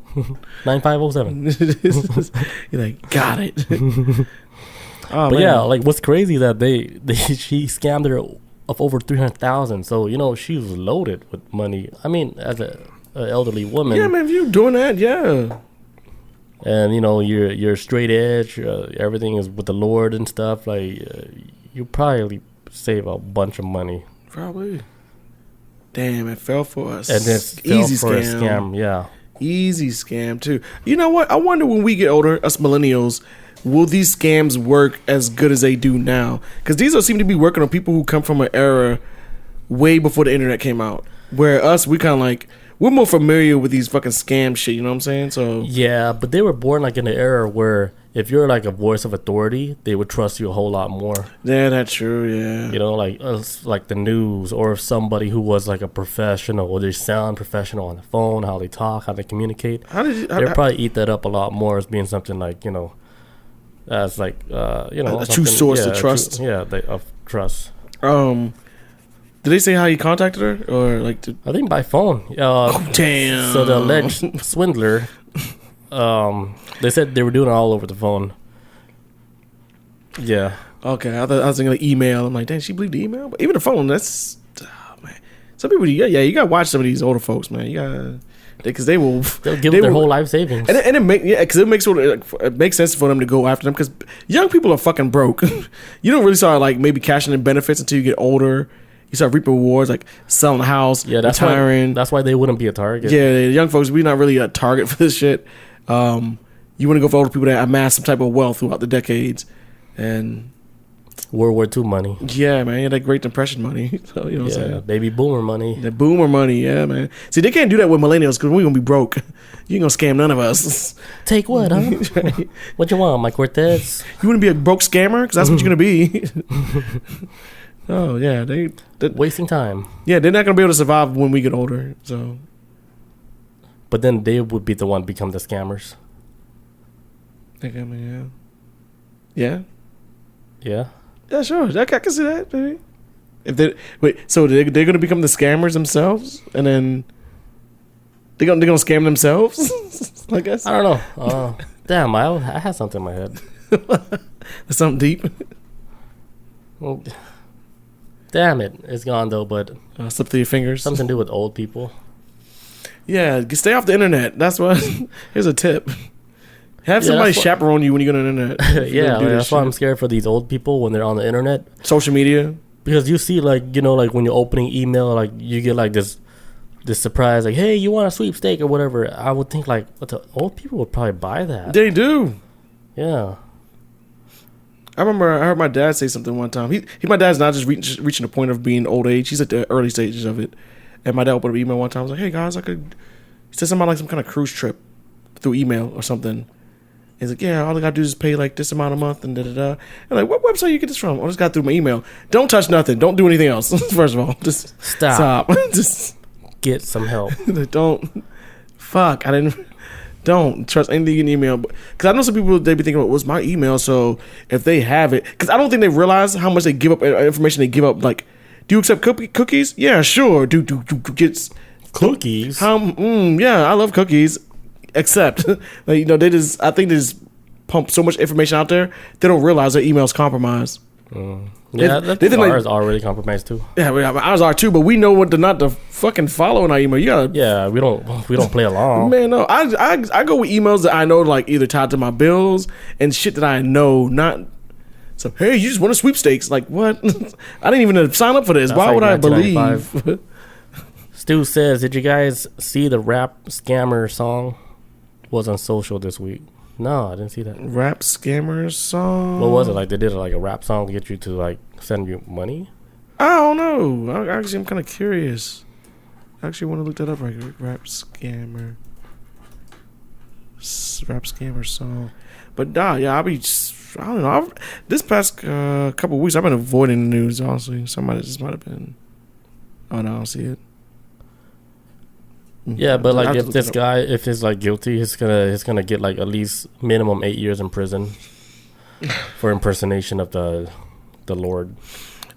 9507. You're like, got it. Oh, but man. Yeah, like what's crazy that she scammed her of over 300,000. So she was loaded with money. I mean, as a elderly woman. Yeah, man, if you doing that, yeah. And you're straight edge. Everything is with the Lord and stuff. Like you probably save a bunch of money. Probably. Damn, it fell for us. And this easy for scam. A scam. Yeah, easy scam too. You know what? I wonder when we get older, us millennials, will these scams work as good as they do now? Because these seem to be working on people who come from an era way before the internet came out. Where us, we kind of like. We're more familiar with these fucking scam shit, you know what I'm saying? So yeah, but they were born like in an era where if you're like a voice of authority, they would trust you a whole lot more. Yeah, that's true. Yeah, like us, like the news, or if somebody who was like a professional, or they sound professional on the phone, how they talk, how they communicate. They'd probably eat that up a lot more as being something like as like a true source of trust. Of trust. Did they say how he contacted her, or like? I think by phone. Damn. So the alleged swindler, they said they were doing it all over the phone. Yeah. Okay, I was thinking like email. I'm like, damn, she believed the email, but even the phone. That's man. Some people, you gotta watch some of these older folks, man. You gotta. Because they'll give their whole life savings, and it makes sense for them to go after them because young people are fucking broke. You don't really start like maybe cashing in benefits until you get older. You start reaping rewards like selling a house, retiring. That's why they wouldn't be a target. Yeah, the young folks, we're not really a target for this shit. You want to go for older people that amass some type of wealth throughout the decades, and World War II money. Yeah, man, that Great Depression money. So you know what I'm saying? Baby boomer money. The boomer money, yeah, man. See, they can't do that with millennials because we're gonna be broke. You ain't gonna scam none of us. Take what, huh? Right. What you want, my Cortez? You want to be a broke scammer? Because that's what you're gonna be. Oh yeah, they wasting time. Yeah, they're not gonna be able to survive when we get older. So, but then they would be the one become the scammers. Yeah. Yeah, sure. I can see that, baby. If so they're gonna become the scammers themselves, and then they're gonna scam themselves. I guess. I don't know. Damn, I had something in my head. That's something deep. Well, damn it, it's gone though. But slip through your fingers. Something to do with old people. Yeah, stay off the internet. That's what. Here's a tip. Have somebody chaperone you when you go on the internet. Yeah, that's why I'm scared for these old people when they're on the internet. Social media. Because you see, like when you're opening email, like you get like this surprise, like, hey, you want a sweepstake or whatever. I would think like, what the old people would probably buy that. They do. Yeah. I remember I heard my dad say something one time. My dad's not just reaching the point of being old age. He's at the early stages of it. And my dad opened an email one time. I was like, hey guys, he said something about like some kind of cruise trip through email or something. He's like, yeah, all I gotta do is pay like this amount a month and da-da-da. And like, what website you get this from? I just got through my email. Don't touch nothing. Don't do anything else. First of all, just stop. Just get some help. Don't trust anything in email. Because I know some people, they be thinking, what's my email? So if they have it, because I don't think they realize how much they give up, information they give up. Like, do you accept cookies? Yeah, sure. Do get cookies? Yeah, I love cookies. Except, like, I think they just pump so much information out there, they don't realize their email's compromised. Yeah, they think ours are already compromised too. Yeah, ours are too, but we know what not to fucking follow in our email. You gotta. Yeah, we don't play along. Man, no, I go with emails that I know, like either tied to my bills and shit that I know, not. So hey, you just want a sweepstakes? Like what? I didn't even sign up for this. That's why would I believe? Stu says, did you guys see the rap scammer song? Was on social this week. No, I didn't see that. Rap scammer song. What was it like? They did like a rap song to get you to like send you money. I don't know. I'm kind of curious. I actually want to look that up right quick. Rap scammer song. But yeah, I don't know. This past couple of weeks, I've been avoiding the news. Honestly, somebody just might have been. Oh no, I don't see it. Yeah, but like if this guy, if he's like guilty, he's gonna get like at least minimum 8 years in prison for impersonation of the Lord.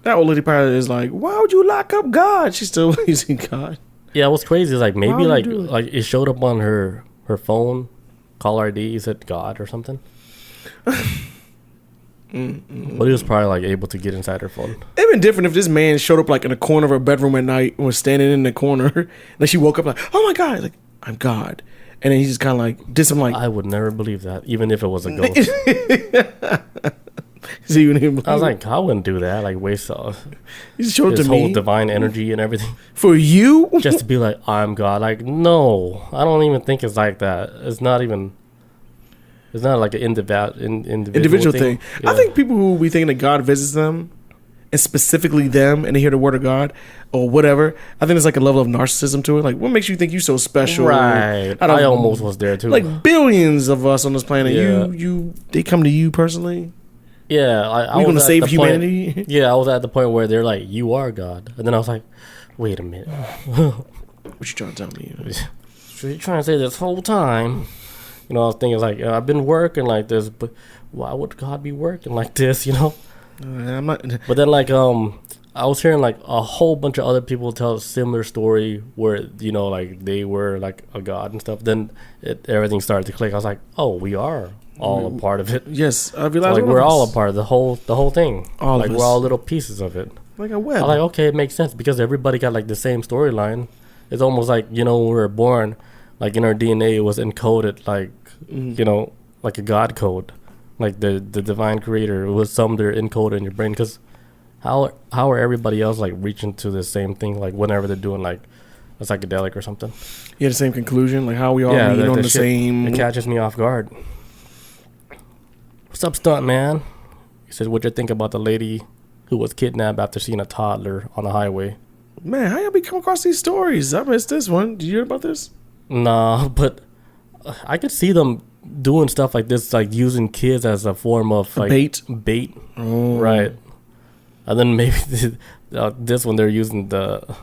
That old lady probably is like, why would you lock up God? She's still using God. Yeah, what's crazy is like maybe like it showed up on her phone, caller ID. He said God or something. But he was probably like able to get inside her phone. It'd been different if this man showed up like in the corner of her bedroom at night and was standing in the corner. Like she woke up like, oh my God, like I'm God, and then he just kind of like did some like. I would never believe that, even if it was a ghost. So you I was like, I wouldn't do that. Like waste his whole divine energy and everything for you, just to be like I'm God. Like no, I don't even think it's like that. It's not even. It's not like an individual thing. Yeah. I think people who be thinking that God visits them, and specifically them, and they hear the word of God or whatever, I think there's like a level of narcissism to it. Like, what makes you think you so special? Right. I almost was there too. Like billions of us on this planet. Yeah. They come to you personally. Yeah. I was going to save humanity? Yeah, I was at the point where they're like, you are God. And then I was like, wait a minute. What you trying to tell me? What you trying to say this whole time? You know, I was thinking like, I've been working like this, but why would God be working like this, you know? I'm not. But then like, I was hearing like a whole bunch of other people tell a similar story where, you know, like they were like a God and stuff. Then everything started to click. I was like, oh, we are all a part of it. Yes. I realized like we're all a part of the whole thing. All like of us. We're all little pieces of it. Like a web. I'm like, okay, it makes sense because everybody got like the same storyline. It's almost like, you know, when we were born, like in our DNA, it was encoded like, you know, like a God code, like the divine creator. It was something they're encoded in your brain. Because how are everybody else like reaching to the same thing, like whenever they're doing like a psychedelic or something? Yeah, the same conclusion, like how we all meet on the same. It catches me off guard. What's up, stunt man? He said, "What'd you think about the lady who was kidnapped after seeing a toddler on the highway?" Man, how y'all be coming across these stories? I missed this one. Did you hear about this? Nah, but I could see them doing stuff like this, like using kids as a form of like bait. Oh. Right. And then maybe this one they're using the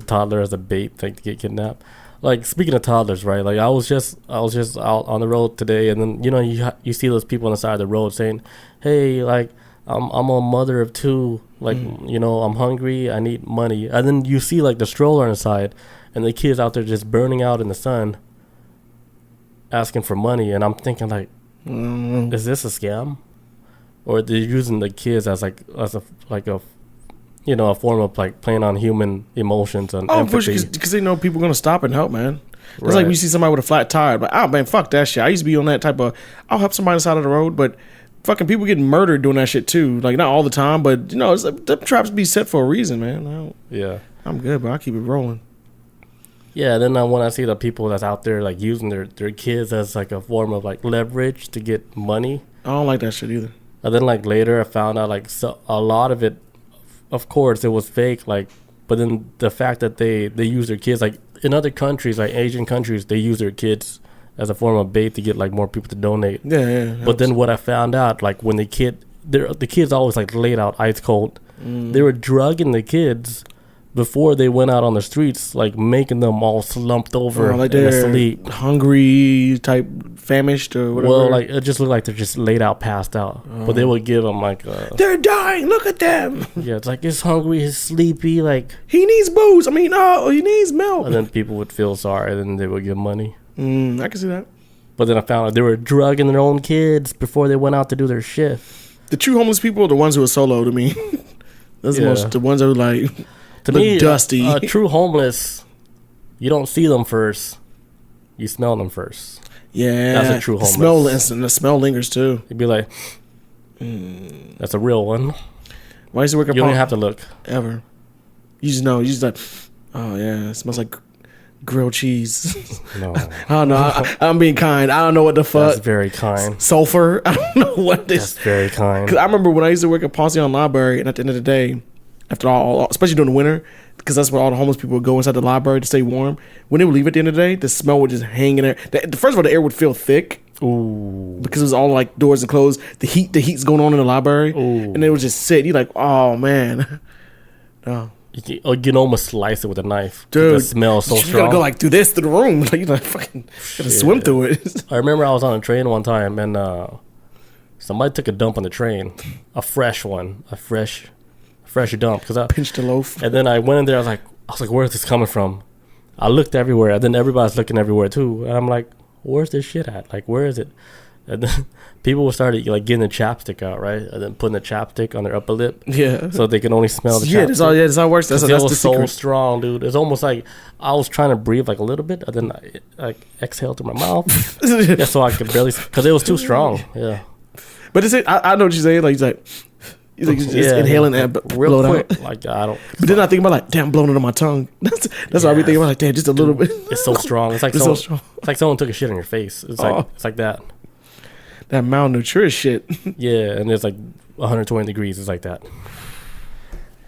toddler as a bait, like to get kidnapped. Like speaking of toddlers, right? Like I was just out on the road today, and then you know you see those people on the side of the road saying, "Hey, like I'm a mother of two, like you know I'm hungry, I need money," and then you see like the stroller on the side, and the kids out there just burning out in the sun, asking for money, and I'm thinking like, is this a scam, or they're using the kids as a you know, a form of like playing on human emotions and empathy. Because they know people are gonna stop and help, man. It's like when you see somebody with a flat tire, but oh man, fuck that shit. I used to be on that type of, I'll help somebody on the side of the road, but fucking people getting murdered doing that shit too. Like not all the time, but you know, it's like, the traps be set for a reason, man. I'm good, but I keep it rolling. Yeah, then when I see the people that's out there like using their kids as like a form of like leverage to get money, I don't like that shit either. And then like later I found out like a lot of it, of course, it was fake. Like, but then the fact that they use their kids, like in other countries, like Asian countries, they use their kids as a form of bait to get like more people to donate. Yeah. But then what I found out, like when the kids always like laid out ice cold. They were drugging the kids before they went out on the streets, like making them all slumped over like and they're asleep, hungry, type famished or whatever. Well, like it just looked like they're just laid out, passed out. But they would give them like, they're dying. Look at them. Yeah, it's like he's hungry, he's sleepy, like he needs booze. I mean, he needs milk. And then people would feel sorry, and then they would give money. I can see that. But then I found out they were drugging their own kids before they went out to do their shift. The true homeless people are the ones who are solo to me. That's the ones that are like. To me, dusty. True homeless, you don't see them first. You smell them first. Yeah. That's a true homeless. The smell lingers too. You'd be like, that's a real one. Why is it working? You don't even have to look. Ever. You just know. You just like, oh yeah, it smells like Grilled cheese. No. I don't know. I'm being kind. I don't know what the fuck. That's very kind. Sulfur. I don't know what this. That's very kind. Because I remember when I used to work at Pauseon Library, and at the end of the day, after all, especially during the winter, because that's where all the homeless people would go inside the library to stay warm. When they would leave at the end of the day, the smell would just hang in there. First of all, the air would feel thick. Ooh. Because it was all like doors and closed. The heat's going on in the library. Ooh. And it would just sit. You're like, oh man. No. You can almost slice it with a knife. Dude. The smell is so strong. You gotta go like through this, through the room. Like, you like fucking gotta swim through it. I remember I was on a train one time and somebody took a dump on the train. A fresh one. A fresh dump. Cause I pinched a loaf. And then I went in there, I was like, where is this coming from? I looked everywhere, and then everybody's looking everywhere too. And I'm like, where's this shit at? Like, where is it? And then people started like getting the chapstick out, right? And then putting the chapstick on their upper lip. Yeah. So they can only smell the chapstick. That's how it works. That's it was the so secret. strong, dude. It's almost like I was trying to breathe like a little bit, and then I like exhaled through my mouth. Yeah, so I could barely, because it was too strong. Yeah. But I know what you're saying. Like, he's just inhaling that real quick. Out. Like, I don't. But then I think about like, damn, blowing it on my tongue. That's what I be thinking about. Like, damn, just a little bit. It's so strong. It's like so strong. It's like someone took a shit on your face. It's like that. That malnutrition shit. Yeah, and it's like 120 degrees. It's like that.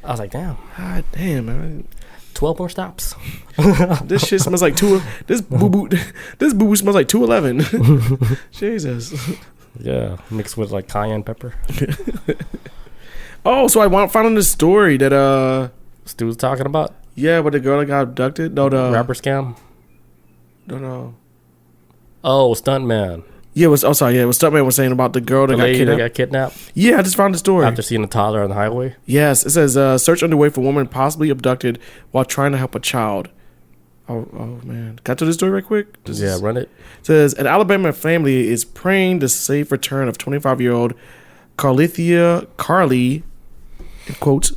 I was like, damn. God damn, man. 12 more stops. This shit smells like this boo boo smells like 211. Jesus. Yeah, mixed with like cayenne pepper. Oh, so I found this story that Stu was talking about. Yeah, but the girl that got abducted. No, the rapper scam. No. Oh, stuntman. Yeah, it was Stuntman was saying about the girl that got kidnapped. Yeah, I just found the story after seeing a toddler on the highway. Yes, it says search underway for woman possibly abducted while trying to help a child. Oh man, got to the story right quick. Run it. It says an Alabama family is praying the safe return of 25-year-old Carly, in quotes,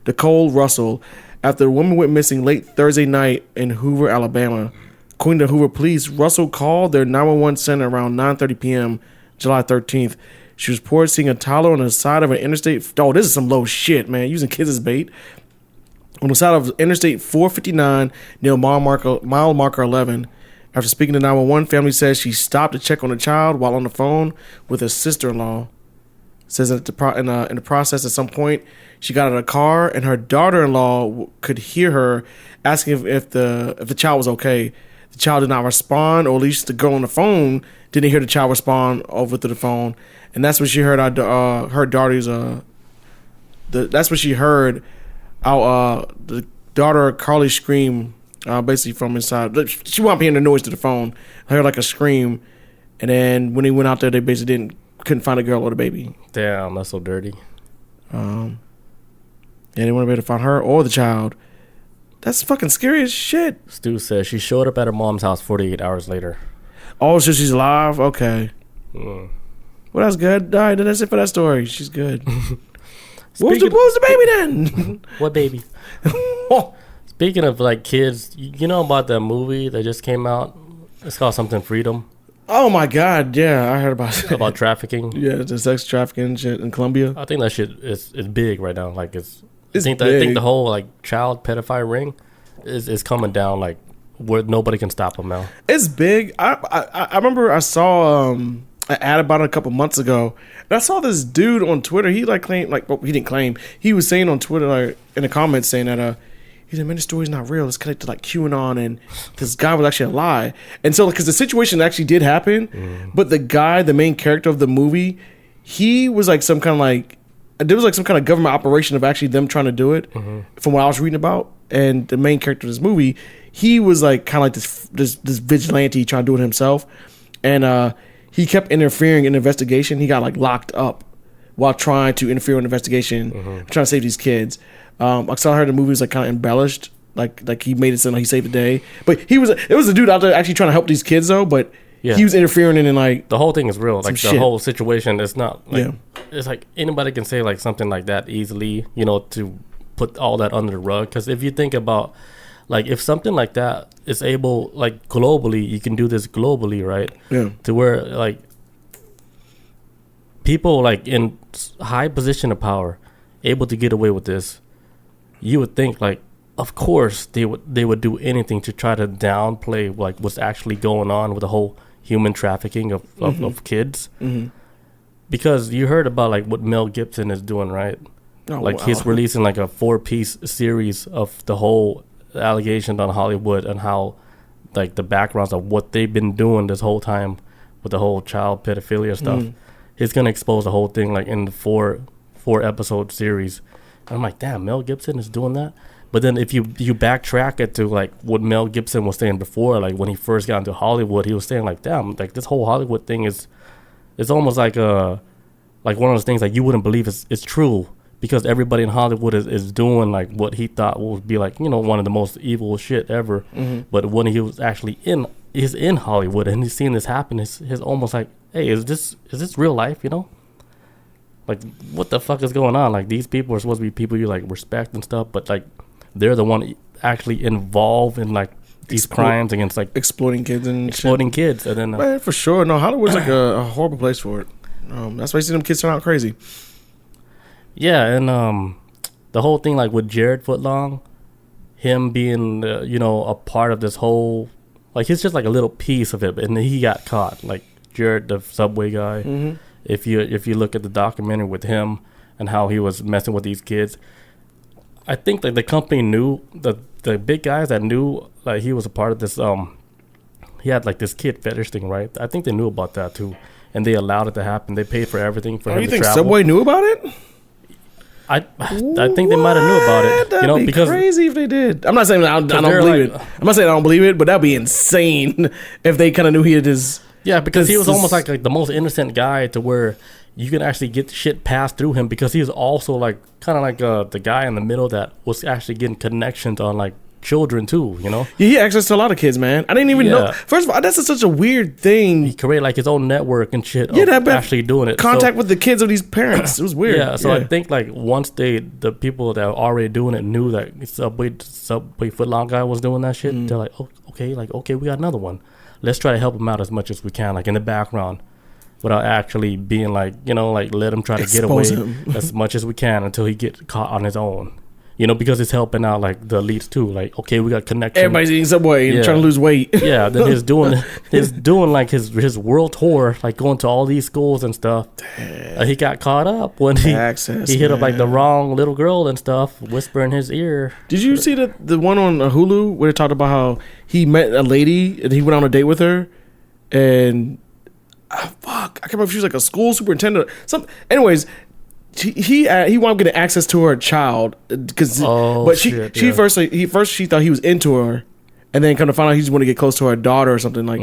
Nicole Russell, after the woman went missing late Thursday night in Hoover, Alabama. According to Hoover police, Russell called their 911 center around 9:30 p.m. July 13th. She was reported seeing a toddler on the side of an interstate. Oh, this is some low shit, man. Using kids as bait. On the side of Interstate 459 near mile marker 11. After speaking to 911, family says she stopped to check on the child while on the phone with her sister-in-law. Says that in the process, at some point, she got out of the car and her daughter-in-law could hear her asking if the child was okay. The child did not respond, or at least the girl on the phone didn't hear the child respond over to the phone, and that's when she heard her daughter's that's when she heard the daughter Carly scream basically from inside. She wasn't hearing the noise to the phone. I heard like a scream, and then when they went out there, they basically couldn't find the girl or the baby. Damn, that's so dirty. Yeah, they weren't able to find her or the child. That's fucking scary as shit. Stu says she showed up at her mom's house 48 hours later. Oh, so she's alive? Okay. Well, that's good. All right, then that's it for that story. She's good. What was the baby then? What baby? Speaking of like kids, you know about that movie that just came out? It's called something Freedom. Oh my God, yeah, I heard about it. About trafficking. Yeah, the sex trafficking shit in Colombia. I think that shit is big right now. Like I think the whole like child pedophile ring is coming down like where nobody can stop them now. It's big. I remember I saw an ad about it a couple months ago, and I saw this dude on Twitter. He like claimed he didn't claim. He was saying on Twitter like in the comments saying that he said, man, this story's not real. It's connected to like QAnon, and this guy was actually a lie. And so because the situation actually did happen, but the guy, the main character of the movie, he was like some kind of like. There was like some kind of government operation of actually them trying to do it, from what I was reading about. And the main character of this movie, he was like kind of like this vigilante trying to do it himself, and he kept interfering in the investigation. He got like locked up while trying to interfere in the investigation, trying to save these kids. I heard the movie was like kind of embellished, like he made it sound like he saved the day, but it was a dude out there actually trying to help these kids though, but. Yeah. He was interfering in like the whole thing is real. Like the shit. Whole situation is not like it's like anybody can say like something like that easily, to put all that under the rug. Because if you think about like if something like that is able like globally, you can do this globally, right? Yeah. To where like people like in high position of power able to get away with this, you would think like, of course they would do anything to try to downplay like what's actually going on with the whole human trafficking of kids. Mm-hmm. Because you heard about like what Mel Gibson is doing, right? Oh, like wow. he's releasing like a 4-piece series of the whole allegations on Hollywood and how like the backgrounds of what they've been doing this whole time with the whole child pedophilia stuff. He's gonna expose the whole thing like in the four episode series. And I'm like, damn, Mel Gibson is doing that. But then if you backtrack it to like what Mel Gibson was saying before, like when he first got into Hollywood, he was saying like, damn, like this whole Hollywood thing it's almost like one of those things like you wouldn't believe it's true, because everybody in Hollywood is doing like what he thought would be like, you know, one of the most evil shit ever. But when he was actually in Hollywood and he's seeing this happen, his almost like, hey, is this real life, you know? Like, what the fuck is going on? Like, these people are supposed to be people you like respect and stuff, but like they're the one actually involved in like these crimes against like exploiting kids and kids. And then man, for sure, no, Hollywood's like a horrible place for it. That's why you see them kids turn out crazy. Yeah, and the whole thing like with Jared Footlong, him being you know, a part of this whole, like he's just like a little piece of it, and he got caught. Like Jared, the Subway guy. If you look at the documentary with him and how he was messing with these kids, I think that the company knew, the big guys that knew like he was a part of this. He had like this kid fetish thing, right? I think they knew about that too, and they allowed it to happen. They paid for everything for him to travel. You think Subway knew about it? I think they might have knew about it. That'd you know, be because crazy if they did. I'm not saying I don't believe it. I'm not saying I don't believe it, but that'd be insane if they kind of knew he had his. Yeah, because he was almost like the most innocent guy, to where you can actually get shit passed through him, because he was also like kind of like the guy in the middle that was actually getting connections on like children too, you know? Yeah, he had access to a lot of kids, man. I didn't even know. First of all, that's such a weird thing. He created like his own network and shit. Yeah, that actually doing it. Contact with the kids of these parents. It was weird. Yeah, so I think like once the people that were already doing it knew that Subway Footlong guy was doing that shit, they're like, oh, okay, we got another one. Let's try to help him out as much as we can, like in the background, without actually being like, you know, like let him try to get away as much as we can until he get caught on his own. You know, because it's helping out like the elites too. Like, okay, we got connection. Everybody's eating Subway and trying to lose weight. Yeah, then he's doing like his world tour, like going to all these schools and stuff. He got caught up when he hit up like the wrong little girl and stuff, whisper in his ear. Did you see the one on Hulu where they talked about how he met a lady and he went on a date with her, and I can't remember if she was like a school superintendent. Anyways. He wound up getting access to her child because, she thought he was into her, and then kind of found out he just wanted to get close to her daughter or something, like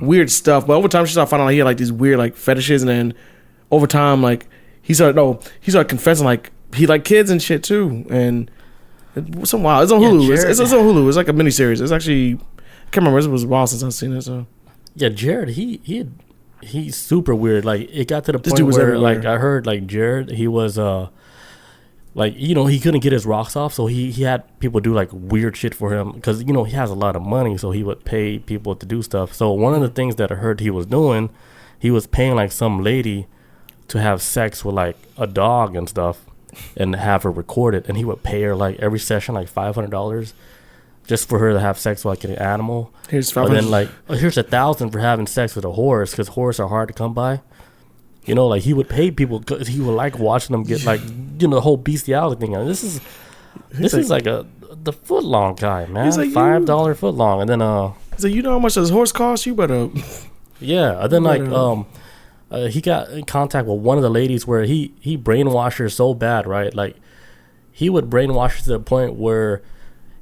weird stuff. But over time, she started finding out he had like these weird like fetishes, and then over time, like he started confessing like he liked kids and shit too. And it's on Hulu. It's on Hulu. It's like a miniseries. It's actually, I can't remember. It was a while since I've seen it. So yeah, Jared, he's super weird. Like it got to the point where everywhere. Like I heard like Jared, he was like, you know, he couldn't get his rocks off, so he had people do like weird shit for him, because you know he has a lot of money, so he would pay people to do stuff. So one of the things that I heard he was doing, he was paying like some lady to have sex with like a dog and stuff, and have her record it, and he would pay her like every session like $500. Just for her to have sex with like an animal. Here's $500. And then like, here's $1,000 for having sex with a horse, because horses are hard to come by. You know, like he would pay people because he would like watching them get like, you know, the whole bestiality thing. And this is like the Footlong guy, man. He's like, $5 Footlong, and then he's like, you know how much this horse costs? You better. Yeah, and then like he got in contact with one of the ladies where he brainwashed her so bad, right? Like he would brainwash her to the point where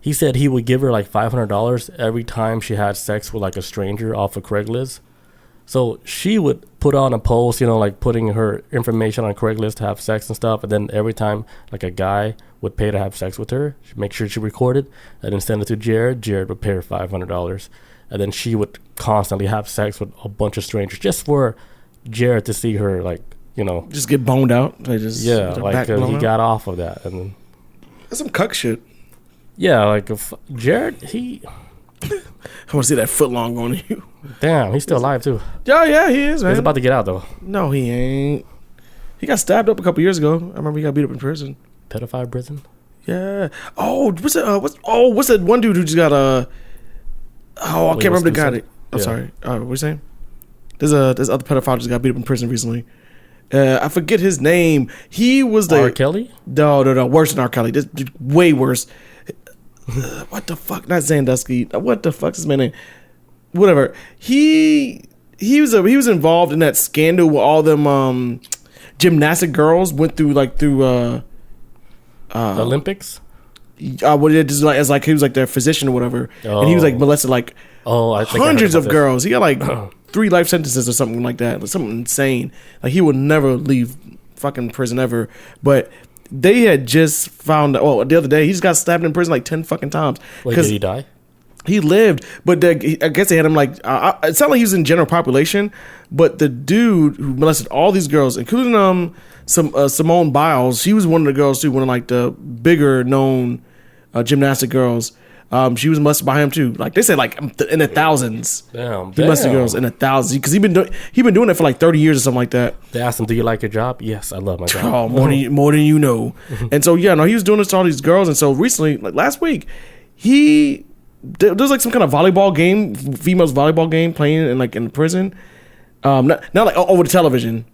he said he would give her like $500 every time she had sex with like a stranger off of Craigslist. So she would put on a post, you know, like putting her information on Craigslist to have sex and stuff. And then every time like a guy would pay to have sex with her, she'd make sure she recorded and then send it to Jared. Jared would pay her $500. And then she would constantly have sex with a bunch of strangers just for Jared to see her, like, you know. Just get boned out. Like he got off of that. And that's some cuck shit. Yeah, like Jared, I want to see that Footlong on you. Damn, he's still alive too. Yeah, he is, man. He's about to get out though. No, he ain't. He got stabbed up a couple years ago. I remember he got beat up in prison. Pedophile prison? Yeah. Oh, what's that one dude who just got a? Oh, I can't remember the guy. I'm sorry. What are you saying? There's other pedophile just got beat up in prison recently. I forget his name. He was the R. Kelly? No. Worse than R. Kelly. This way worse. What the fuck? Not Sandusky. What the fuck's his name? Whatever. He was involved in that scandal where all them gymnastic girls went through Olympics? What it is like he was like their physician or whatever, and he was like molested like I think hundreds of girls. He got like 3 life sentences or something like that, something insane. Like he would never leave fucking prison ever. But they had just found the other day he just got stabbed in prison like 10 fucking times. Wait, did he die? He lived, but I guess they had him like. It sounded like he was in general population, but the dude who molested all these girls, including Simone Biles, she was one of the girls too, one of like the bigger known gymnastic girls. She was molested by him too. Like they said, like in the thousands. Damn, he molested girls in the thousands because he been doing it for like 30 years or something like that. They asked him, "Do you like your job?" Yes, I love my job. Oh, more than you know. And so he was doing this to all these girls. And so recently, like last week, there's like some kind of volleyball game, females volleyball game playing in the prison. Not like over the television.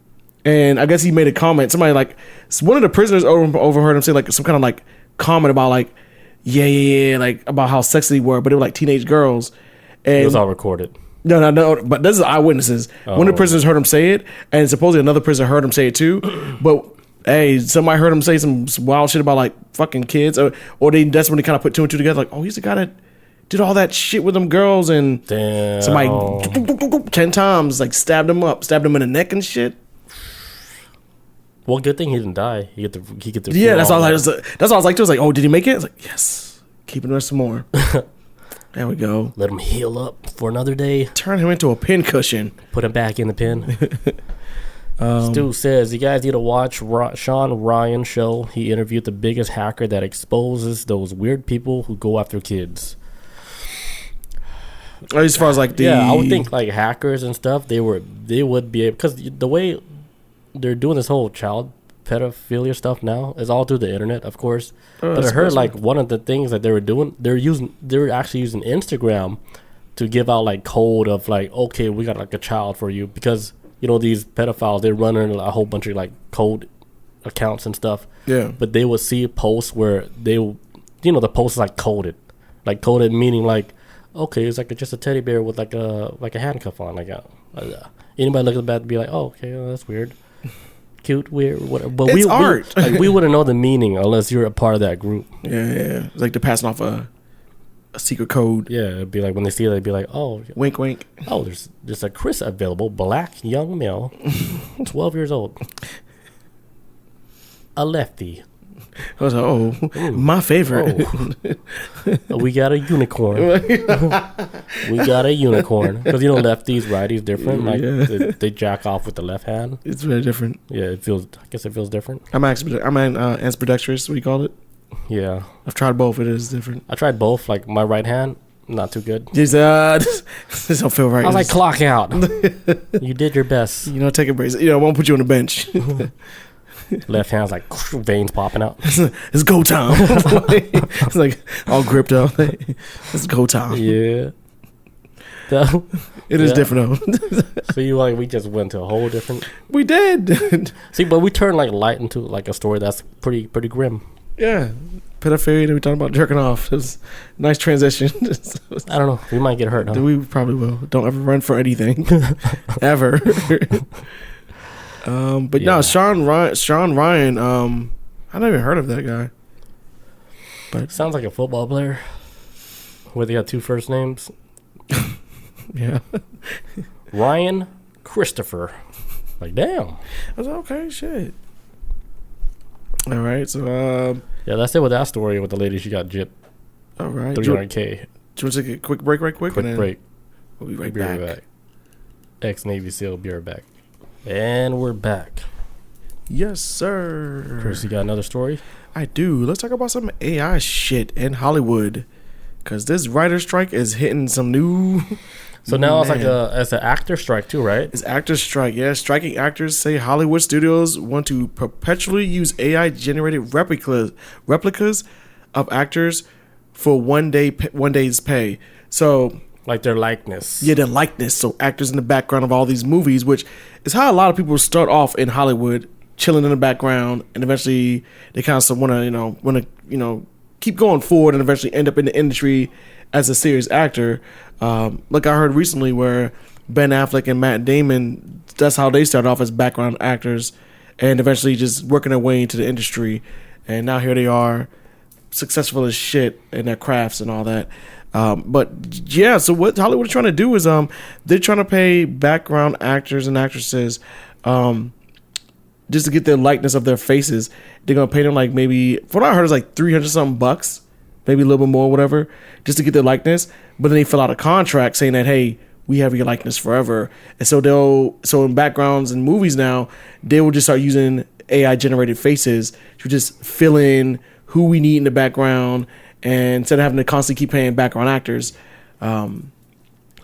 And I guess he made a comment. Somebody like one of the prisoners overheard him say like some kind of like comment about like like about how sexy they were, but they were like teenage girls. And it was all recorded. No. But this is eyewitnesses. One of the prisoners heard him say it, and supposedly another prisoner heard him say it too. But hey, somebody heard him say some wild shit about like fucking kids, or that's when they kind of put 2 and 2 together. Like, oh, he's the guy that did all that shit with them girls, and damn, somebody 10 times like stabbed him in the neck and shit. Well, good thing he didn't die. He get the yeah. That's all I was like. Too. I was like, oh, did he make it? I was like, yes. Keeping there some more. There we go. Let him heal up for another day. Turn him into a pincushion. Put him back in the pin. Stu says, you guys need to watch Sean Ryan's show. He interviewed the biggest hacker that exposes those weird people who go after kids. As far as like I would think like hackers and stuff, they would be able, because the way they're doing this whole child pedophilia stuff now is all through the internet, of course. But I heard like one of the things that they were doing, they were actually using Instagram to give out like code of like, okay, we got like a child for you, because these pedophiles, they're running a whole bunch of like code accounts and stuff. Yeah. But they would see posts where the post is like coded meaning like, okay, it's like just a teddy bear with like a handcuff on. Like anybody looking at that would be like, oh, okay, that's weird. Cute, weird, whatever. But it's art. We wouldn't know the meaning unless you're a part of that group. Yeah. It's like they're passing off a secret code. Yeah, it'd be like when they see it, they'd be like, oh, wink, wink. Oh, there's a Chris available, black young male, 12 years old, a lefty. I was like, ooh, my favorite. Oh. We got a unicorn. We got a unicorn. Because, lefties, righties, different. Like, they jack off with the left hand. It's very different. Yeah, I guess it feels different. I'm ambidextrous, what do you call it? Yeah. I've tried both. It is different. I tried both. Like, my right hand, not too good. This don't feel right. I was like, clock out. You did your best. Take a break. I won't put you on the bench. Left hand's like veins popping out. It's go time. It's like all gripped up. It's go time. Yeah. It is different though. So we just went to a whole different. We did. See, but we turned like light into like a story that's pretty grim. Yeah. Pedophilia. We talked about jerking off. It was a nice transition. I don't know. We might get hurt. Huh? We probably will. Don't ever run for anything. Ever. But no, Sean Ryan. I never heard of that guy. But sounds like a football player. Where they got 2 first names. Yeah. Ryan Christopher. Like, damn. I was like, okay, shit. All right, so yeah, that's it with that story with the lady. She got gypped. All right, $300K. Do you want to take a quick break, right quick? Quick break. We'll be right back. Ex-Navy SEAL, be right back. And we're back. Yes, sir. Chris, you got another story? I do. Let's talk about some AI shit in Hollywood. because this writer strike is hitting some new. So now it's it's an actor strike too, right? It's actor strike. Yeah, striking actors say Hollywood studios want to perpetually use AI generated replicas of actors for one day's pay. So like their likeness. Yeah, their likeness. So actors in the background of all these movies, which is how a lot of people start off in Hollywood, chilling in the background, and eventually they kind of want to keep going forward and eventually end up in the industry as a serious actor. Like I heard recently where Ben Affleck and Matt Damon, that's how they started off as background actors and eventually just working their way into the industry. And now here they are, successful as shit in their crafts and all that. But yeah, so what Hollywood is trying to do is they're trying to pay background actors and actresses just to get their likeness of their faces. They're gonna pay them like maybe, from what I heard, is like $300 something bucks, maybe a little bit more, whatever, just to get their likeness. But then they fill out a contract saying that, hey, we have your likeness forever. And so in backgrounds and movies now, they will just start using AI generated faces to just fill in who we need in the background, and instead of having to constantly keep paying background actors.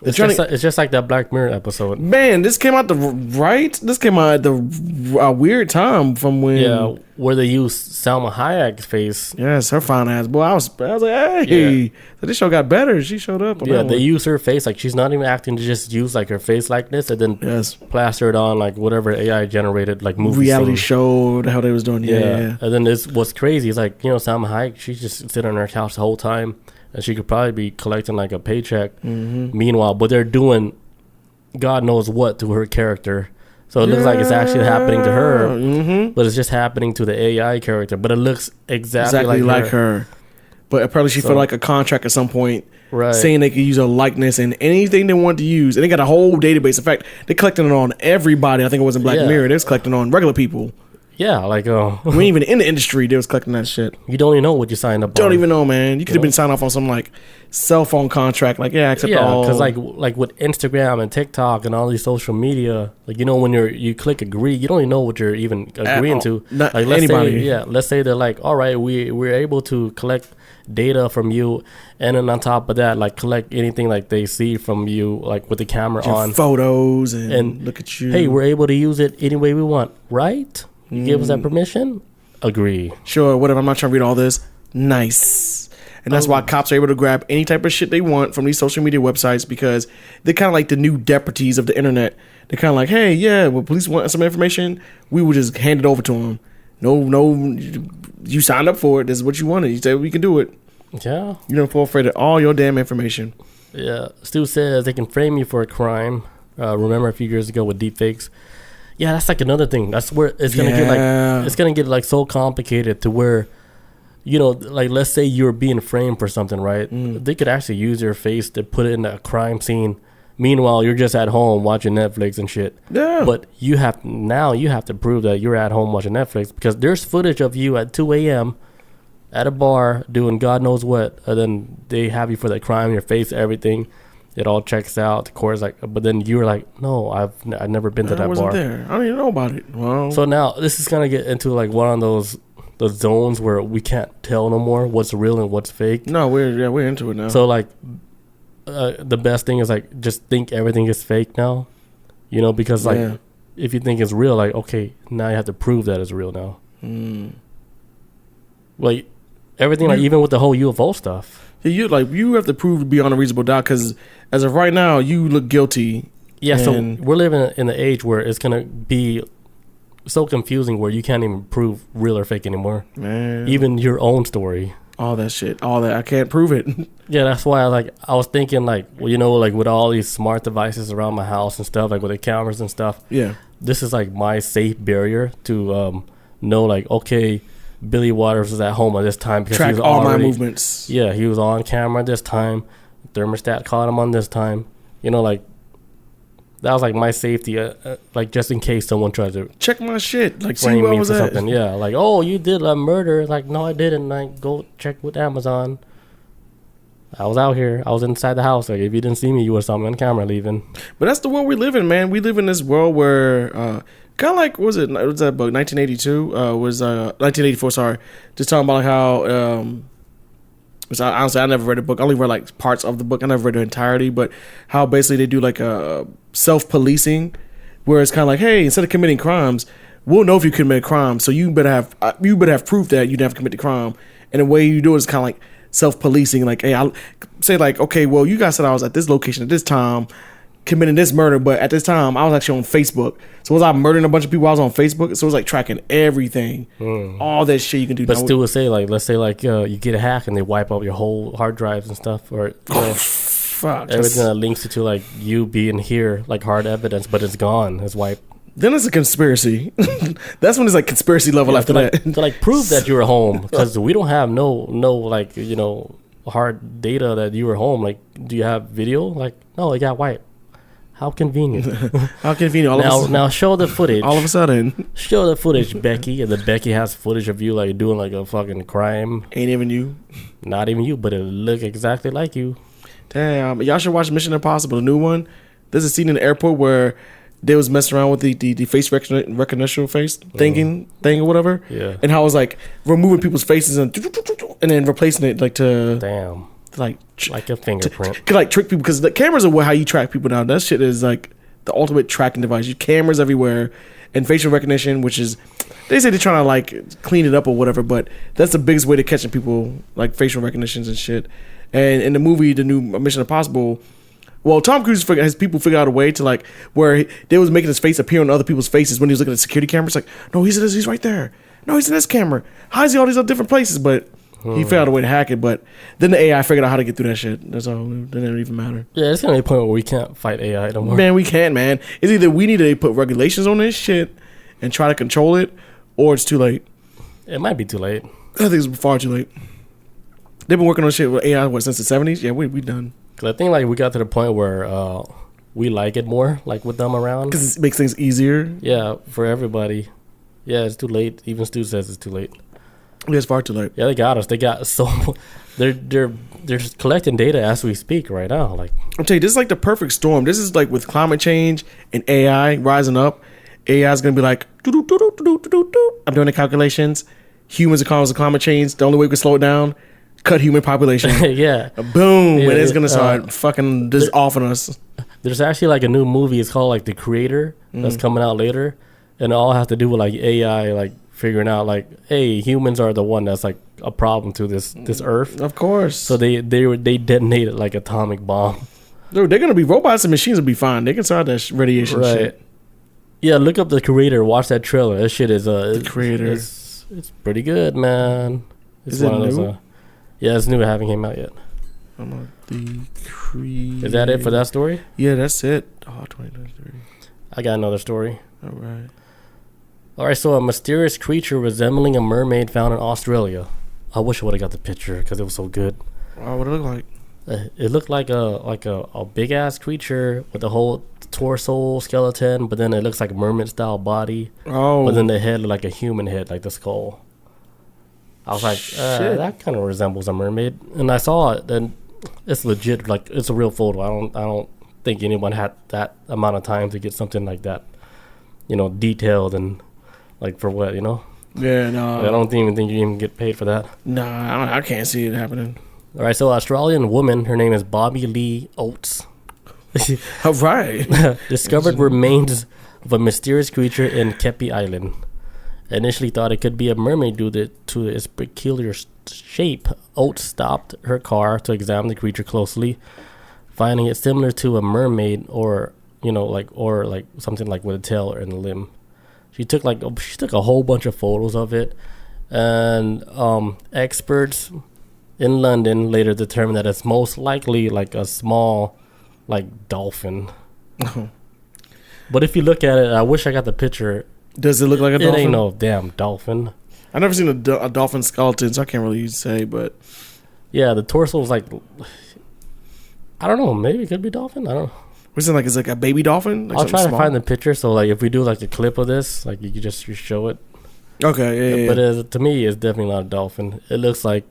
It's just like that Black Mirror episode. Man, this came out This came out at the weird time from when. Yeah, where they used Salma Hayek's face. Yes, her fine ass. Boy, I was like, hey, so this show got better. She showed up. On they use her face. Like, she's not even acting, to just use like her face likeness and then plaster it on like whatever AI generated like movie reality show. How they was doing. Yeah. And then what's crazy is like, Salma Hayek, she just sit on her couch the whole time. And she could probably be collecting like a paycheck. Mm-hmm. Meanwhile, but they're doing God knows what to her character. So it looks like it's actually happening to her, but it's just happening to the AI character. But it looks exactly like her. But apparently she felt like a contract at some point, saying they could use her likeness and anything they want to use. And they got a whole database. In fact, they're collecting it on everybody. I think it was in Black Mirror. They're collecting on regular people. Yeah, like we ain't even in the industry. They was collecting that shit. You don't even know what you signed up. Don't even know, man. You could have been signed off on some like cell phone contract. Like because like with Instagram and TikTok and all these social media, like when you click agree, you don't even know what you're even agreeing to. Not like anybody. Let's say they're like, all right, we're able to collect data from you, and then on top of that, like collect anything like they see from you, like with the camera your on, photos and look at you. Hey, we're able to use it any way we want, right? You give us that permission? Agree. Sure, whatever. I'm not trying to read all this. Nice. And that's why cops are able to grab any type of shit they want from these social media websites, because they're kind of like the new deputies of the internet. They're kind of like, hey, yeah, well, police want some information. We will just hand it over to them. No, you signed up for it. This is what you wanted. You said we can do it. Yeah. You don't fall afraid of all your damn information. Yeah. Stu says they can frame you for a crime. Remember a few years ago with deepfakes? Yeah, that's like another thing. That's where it's gonna get like so complicated to where, like let's say you're being framed for something, right? They could actually use your face to put it in a crime scene. Meanwhile, you're just at home watching Netflix and shit. Yeah. But you have to prove that you're at home watching Netflix, because there's footage of you at 2 a.m. at a bar doing God knows what, and then they have you for that crime, your face, everything. It all checks out. The court is like, but then you were like, no, I've never been to that bar. I wasn't there. I don't even know about it. Well, so now this is gonna get into like one of those zones where we can't tell no more what's real and what's fake. No, we're into it now. So like, the best thing is like just think everything is fake now, because like if you think it's real, like okay, now you have to prove that it's real now. Like everything, like even with the whole UFO stuff. You have to prove beyond a reasonable doubt, because as of right now, you look guilty. Yeah, so we're living in the age where it's gonna be so confusing where you can't even prove real or fake anymore. Man, even your own story, all that shit, I can't prove it. Yeah, that's why I was thinking like, well, like with all these smart devices around my house and stuff, like with the cameras and stuff. Yeah, this is like my safe barrier to know like, okay, Billy Waters was at home at this time because track he was all my movements. Yeah, he was on camera this time. Thermostat caught him on this time. Like that was like my safety, like just in case someone tries to check my shit, like see where I was at. Something. Yeah, like oh, you did a murder. Like no, I didn't. Like go check with Amazon. I was out here. I was inside the house. Like if you didn't see me, you was on camera leaving. But that's the world we live in, man. We live in this world where. Kind of like, was that book, 1982? 1984, sorry. Just talking about like how which honestly I never read the book. I only read like parts of the book. I never read the entirety, but how basically they do like a self-policing, where it's kind of like, hey, instead of committing crimes, we'll know if you commit a crime, so you better have proof that you never commit the crime. And the way you do it is kind of like self-policing. Like, hey, I'll say like, okay, well, you guys said I was at this location at this time committing this murder, but at this time I was actually on Facebook. So was I murdering a bunch of people? I was on Facebook, so it was like tracking everything, all that shit you can do. But still, would say like, let's say like you get a hack and they wipe out your whole hard drives and stuff, or fuck, everything that links it to like you being here, like hard evidence, but it's gone, it's wiped. Then it's a conspiracy. That's when it's like conspiracy level after that. To like prove that you were home, because we don't have no like hard data that you were home. Like, do you have video? Like, no, it got wiped. How convenient. How convenient. Now show the footage. All of a sudden. Show the footage, Becky. And then Becky has footage of you like doing like a fucking crime. Ain't even you. Not even you, but it look exactly like you. Damn. Y'all should watch Mission Impossible, the new one. There's a scene in the airport where they was messing around with the face recognition face thing or whatever. Yeah. And how it was like removing people's faces and then replacing it like to... Damn. Like a fingerprint. Could like trick people, because the cameras are how you track people now. That shit is like the ultimate tracking device. You cameras everywhere and facial recognition, which is, they say they're trying to like clean it up or whatever, but that's the biggest way to catching people, like facial recognitions and shit. And in the movie, the new Mission Impossible, well, Tom Cruise has people figure out a way to like where they was making his face appear on other people's faces when he was looking at the security cameras. Like, no, he's right there. No, he's in this camera. How is he all these other different places? But he figured out a way to hack it, but then the AI figured out how to get through that shit. That's all. It didn't even matter. Yeah, it's gonna be a point where we can't fight AI no more. Man, we can't, man. It's either we need to put regulations on this shit and try to control it, or it's too late. It might be too late. I think it's far too late. They've been working on shit with AI since the 70s. Yeah, we done. Cause I think like we got to the point where we like it more, like with them around. Because it makes things easier. Yeah, for everybody. Yeah, it's too late. Even Stu says it's too late. Yeah, it's far too late. Yeah, they got us. They got so they're just collecting data as we speak right now. Like, I'm telling you, this is like the perfect storm. This is like with climate change and AI rising up. AI is gonna be like, I'm doing the calculations. Humans are causing climate change. The only way we can slow it down, cut human population. Yeah. Boom. Yeah, and it's gonna start fucking just off on us. There's actually like a new movie. It's called like The Creator that's coming out later, and it all has to do with like AI, like figuring out like, hey, humans are the one that's like a problem to this earth. Of course. So they detonated like atomic bomb. Dude, they're gonna be robots and machines will be fine. They can start that radiation shit. Yeah, look up The Creator. Watch that trailer. That shit is The Creator. It's pretty good, man. It's is one it of those. Yeah, it's new. It haven't came out yet. I'm on The Creator. Is that it for that story? Yeah, that's it. Oh, 2023. I got another story. All right, so a mysterious creature resembling a mermaid found in Australia. I wish I would have got the picture because it was so good. Wow, what did it look like? It looked like a big ass creature with a whole torso skeleton, but then it looks like a mermaid style body. Oh, but then the head looked like a human head, like the skull. I was like, that kind of resembles a mermaid, and I saw it, and it's legit, like it's a real photo. I don't think anyone had that amount of time to get something like that, detailed and like for what, Yeah, no. I don't even think you even get paid for that. Nah, I can't see it happening. All right, so Australian woman, her name is Bobby Lee Oates. All right. Discovered remains of a mysterious creature in Kepi Island. Initially thought it could be a mermaid due to its peculiar shape. Oates stopped her car to examine the creature closely, finding it similar to a mermaid or something like with a tail and a limb. She took a whole bunch of photos of it, and experts in London later determined that it's most likely like a small, like dolphin. But if you look at it, I wish I got the picture. Does it look like a dolphin? It ain't no damn dolphin. I've never seen a dolphin skeleton, so I can't really say. But yeah, the torso was like, I don't know. Maybe it could be dolphin. I don't know. What's it like? Is it like a baby dolphin? Like I'll try to find the picture. So like, if we do like a clip of this, like you could just show it. Okay, yeah. But to me, it's definitely not a dolphin. It looks like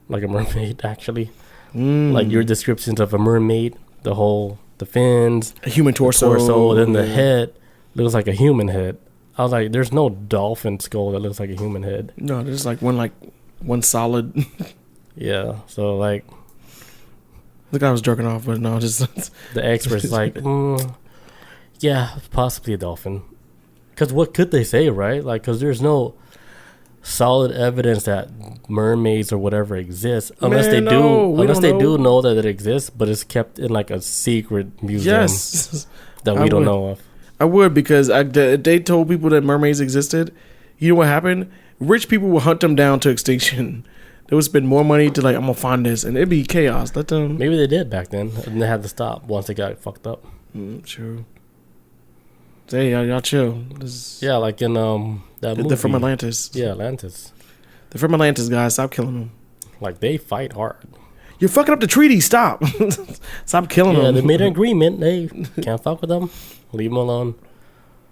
a mermaid, actually. Like your descriptions of a mermaid, the fins, a human torso, then the head looks like a human head. I was like, there's no dolphin skull that looks like a human head. No, there's like one solid. Yeah. So like The guy was jerking off, but no, just the experts like, yeah, possibly a dolphin. Because what could they say, right? Like, because there's no solid evidence that mermaids or whatever exist, unless Man, they do. no, we Unless don't they know. do know that it exists, but it's kept in like a secret museum yes, that I we don't would. know of. I would, because they told people that mermaids existed. You know what happened? Rich people will hunt them down to extinction. They would spend more money to like, I'm gonna find this, and it'd be chaos. Let them. Maybe they did back then, and they had to stop once they got fucked up. True. Hey, y'all chill. Yeah, like in that movie. They're from Atlantis. Yeah, Atlantis. They're from Atlantis, guys. Stop killing them. Like they fight hard. You're fucking up the treaty. Stop. Stop killing them. Yeah, they made an agreement. They can't fuck with them. Leave them alone.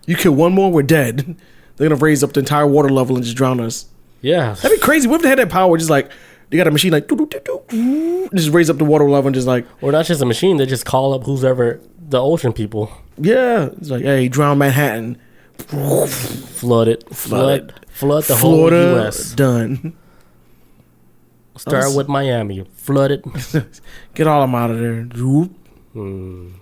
You kill one more, we're dead. They're gonna raise up the entire water level and just drown us. Yeah. That'd be crazy. What if they had that power? Just like they got a machine like just raise up the water level and just like, Or not just a machine. They just call up who's ever the ocean people. yeah, it's like, hey, drown Manhattan, Flood the whole Florida, U.S. done. Start with Miami. Flood it. Get all them out of there. Hmm.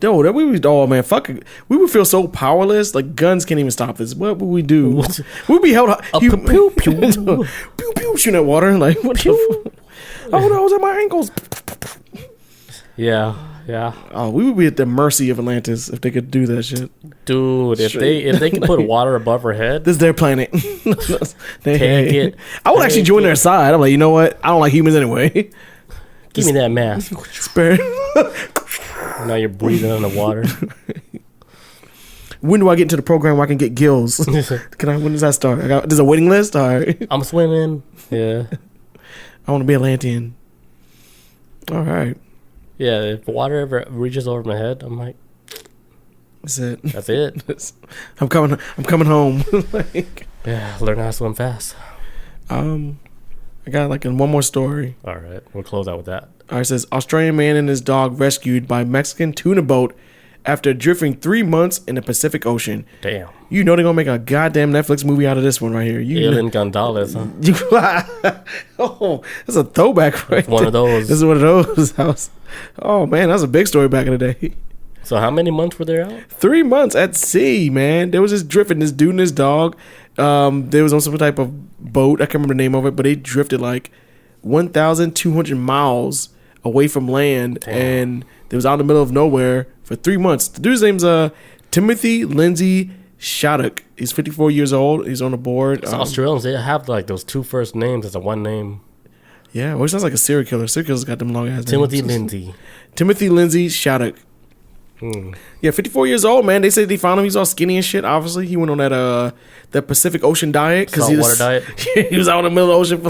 Yo, that we would, oh man, fuck it. We would feel so powerless. Like guns can't even stop this. What would we do? We'd be held. Pew, pew, pew. Pew pew, shooting at water. Like what the fuck? Oh no, I was at my ankles. Yeah. Yeah. Oh, we would be at the mercy of Atlantis if they could do that shit. Dude, if they could put water above her head, This is their planet. Take it. I would actually Take join it. their side. I'm like, you know what? I don't like humans anyway. give me that mask. Spare. Now you're breathing underwater. When do I get into the program where I can get gills? Can I? When does that start? There's a waiting list. All right. I'm swimming. Yeah. I want to be Atlantean. All right. Yeah, if water ever reaches over my head, I'm like, That's it. that's it. I'm coming home. Like, Yeah, learn how to swim fast. I got like one more story. All right, we'll close out with that. All right, it says Australian man and his dog rescued by Mexican tuna boat after drifting 3 months in the Pacific Ocean. Damn. You know they're gonna make a goddamn Netflix movie out of this one right here. Alien Gonzalez, huh? Oh, that's a throwback right One there. of those. This is one of those. Oh man, that was a big story back in the day. So how many months were there out? 3 months at sea, man. There was this drifting, this dude and his dog. There was on some type of boat. I can't remember the name of it, but they drifted like 1,200 miles away from land. Damn. And they was out in the middle of nowhere for 3 months. The dude's name's Timothy Lindsay Shattuck. He's 54 years old. He's on the board. So Australians, they have like those two first names as a one name. Yeah, well, it sounds like a serial killer. Serial killers got them long ass Timothy names. Lindsay. Timothy Lindsay Shattuck. Yeah, 54 years old, man. They said they found him. He's all skinny and shit. Obviously, he went on that Pacific Ocean diet Saltwater diet. He was out in the middle of the ocean for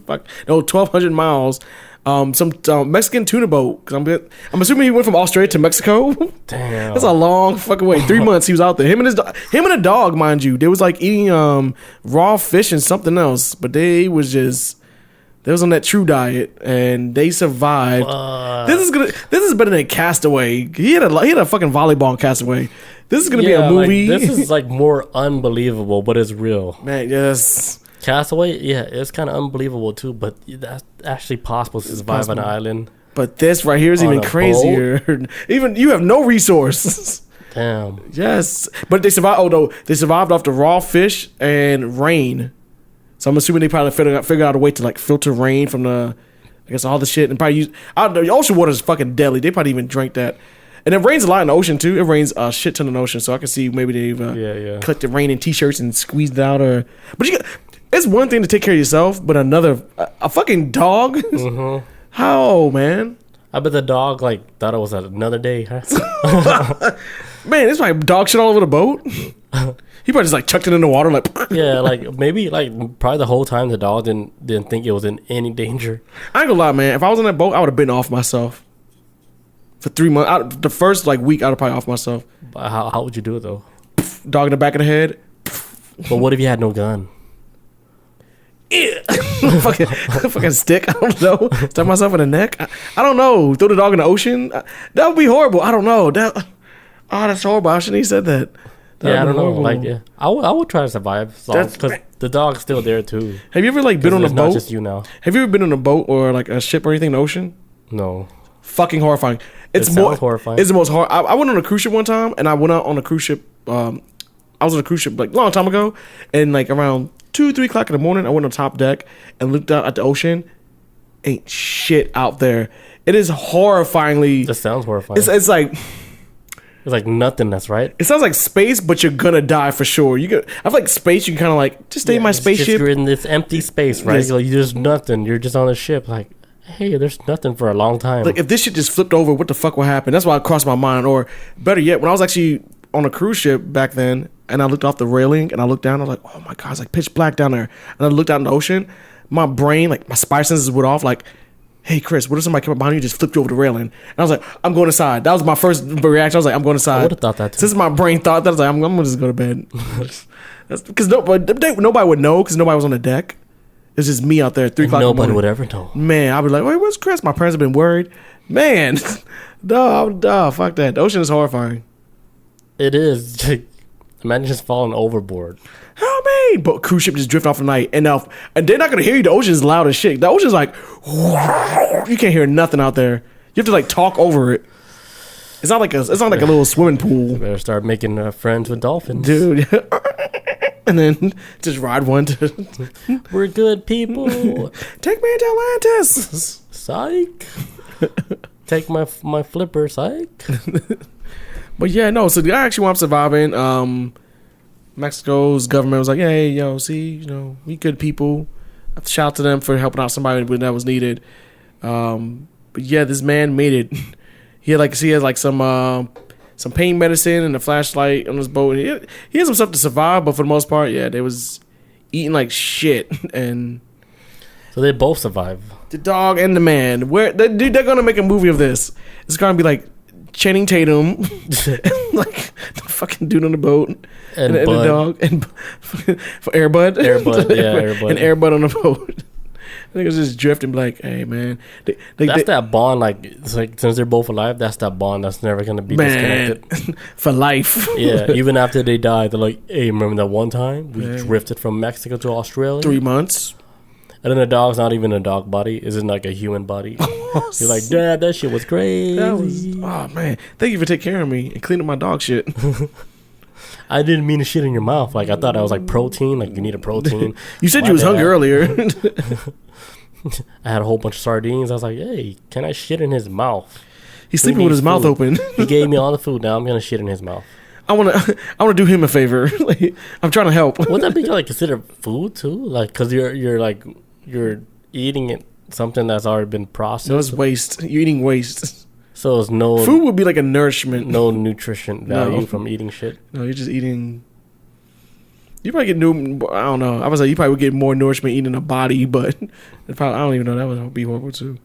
like 1,200 miles. Some Mexican tuna boat. Cause I'm assuming he went from Australia to Mexico. Damn. That's a long fucking way. 3 months he was out there. Him and a dog, mind you. They was like eating raw fish and something else, but they was on that true diet and they survived. This is better than Castaway. He had a fucking volleyball in Castaway. This is gonna be a movie. Like, this is like more unbelievable, but it's real. Man, yes. Castaway, yeah, it's kind of unbelievable too, but that's actually possible to survive on an island. But this right here is On even a crazier. Even you have no resources. Damn. Yes, but they survived. Oh no, they survived off the raw fish and rain. So I'm assuming they probably figured out a way to like filter rain from I guess all the shit and probably use. I don't know. The ocean water is fucking deadly. They probably even drank that. And it rains a lot in the ocean too. It rains a shit ton in the ocean. So I can see maybe they've collected rain in t-shirts and squeezed it out. But it's one thing to take care of yourself, but another a fucking dog. Mm-hmm. How, man? I bet the dog like thought it was another day. Huh? Man, it's like dog shit all over the boat. He probably just like chucked it in the water, like Yeah, like maybe like probably the whole time the dog didn't think it was in any danger. I ain't gonna lie, man. If I was on that boat, I would have been off myself for 3 months. The first like week, I'd have probably off myself. But how would you do it though? Dog in the back of the head. But what if you had no gun? fucking stick. I don't know. Stab myself in the neck. I don't know. Throw the dog in the ocean. That would be horrible. I don't know. That's horrible. I shouldn't have said that. Yeah, I don't know. Like, yeah, I would try to survive because The dog's still there too. Have you ever like been on a boat? Not just you now. Have you ever been on a boat or like a ship or anything in the ocean? No. Fucking horrifying. It sounds horrifying. It's the most hard. I went on a cruise ship one time, and I went out on a cruise ship. I was on a cruise ship like a long time ago, and like around 2-3 o'clock in the morning, I went on top deck and looked out at the ocean. Ain't shit out there. It is horrifyingly. That sounds horrifying. It's like. It's like nothingness, right? It sounds like space, but you're gonna die for sure. I feel like space. You can kind of like just stay in my spaceship. You're in this empty space, right? Yes. Like, there's nothing. You're just on a ship. Like, hey, there's nothing for a long time. Like if this shit just flipped over, what the fuck would happen? That's why it crossed my mind. Or better yet, when I was actually on a cruise ship back then, and I looked off the railing and I looked down, I was like, oh my god, it's like pitch black down there. And I looked out in the ocean. My brain, like my spider senses, went off. Like, hey Chris, what if somebody came up behind you and just flipped you over the railing? And I was like, I'm going inside. That was my first reaction. I was like, I'm going inside. I would have thought that too. Since my brain thought that, I was like, I'm gonna just go to bed. That's because nobody would know because nobody was on the deck. It's just me out there at 3 o'clock. Nobody would ever know. Man, I'd be like, wait, where's Chris? My parents have been worried. Man, duh, fuck that. The ocean is horrifying. It is. Imagine just falling overboard. Help me! But cruise ship just drift off the night, and they're not gonna hear you. The ocean's loud as shit. The ocean's like, you can't hear nothing out there. You have to like talk over it. It's not like a little swimming pool. Better start making friends with dolphins, dude. And then just ride one to. We're good people. Take me to Atlantis. Psych. Take my flipper, psych. But yeah, no. So the guy actually wound up surviving. Mexico's government was like, "Hey, yo, see, we good people. I have to shout out to them for helping out somebody when that was needed." But yeah, this man made it. He had some pain medicine and a flashlight on his boat. He had some stuff to survive, but for the most part, yeah, they was eating like shit. And so they both survive. The dog and the man. They're gonna make a movie of this. It's gonna be like Channing Tatum, like the fucking dude on the boat, and the dog, and for Airbud, and Airbud on the boat. I think it's just drifting, like, hey man, that's that bond. Like, it's like since they're both alive, that's that bond that's never gonna be disconnected for life. Yeah, even after they die, they're like, hey, remember that one time we drifted from Mexico to Australia? 3 months. And then the dog's not even a dog body; it's in like a human body. You're like, Dad, that shit was crazy. Oh man, thank you for taking care of me and cleaning my dog shit. I didn't mean to shit in your mouth. Like I thought I was like protein. Like you need a protein. You said you was hungry earlier. I had a whole bunch of sardines. I was like, hey, can I shit in his mouth? He's sleeping with his mouth open. He gave me all the food. Now I'm gonna shit in his mouth. I wanna do him a favor. Like, I'm trying to help. Would that be like considered food too? Like, because you're eating it something that's already been processed. No, it's waste. You're eating waste. So it's no food would be like a nourishment. No nutrition value from eating shit. No, you're just eating. You probably get I don't know. I was like, you probably would get more nourishment eating a body, but I don't even know. That would be horrible too.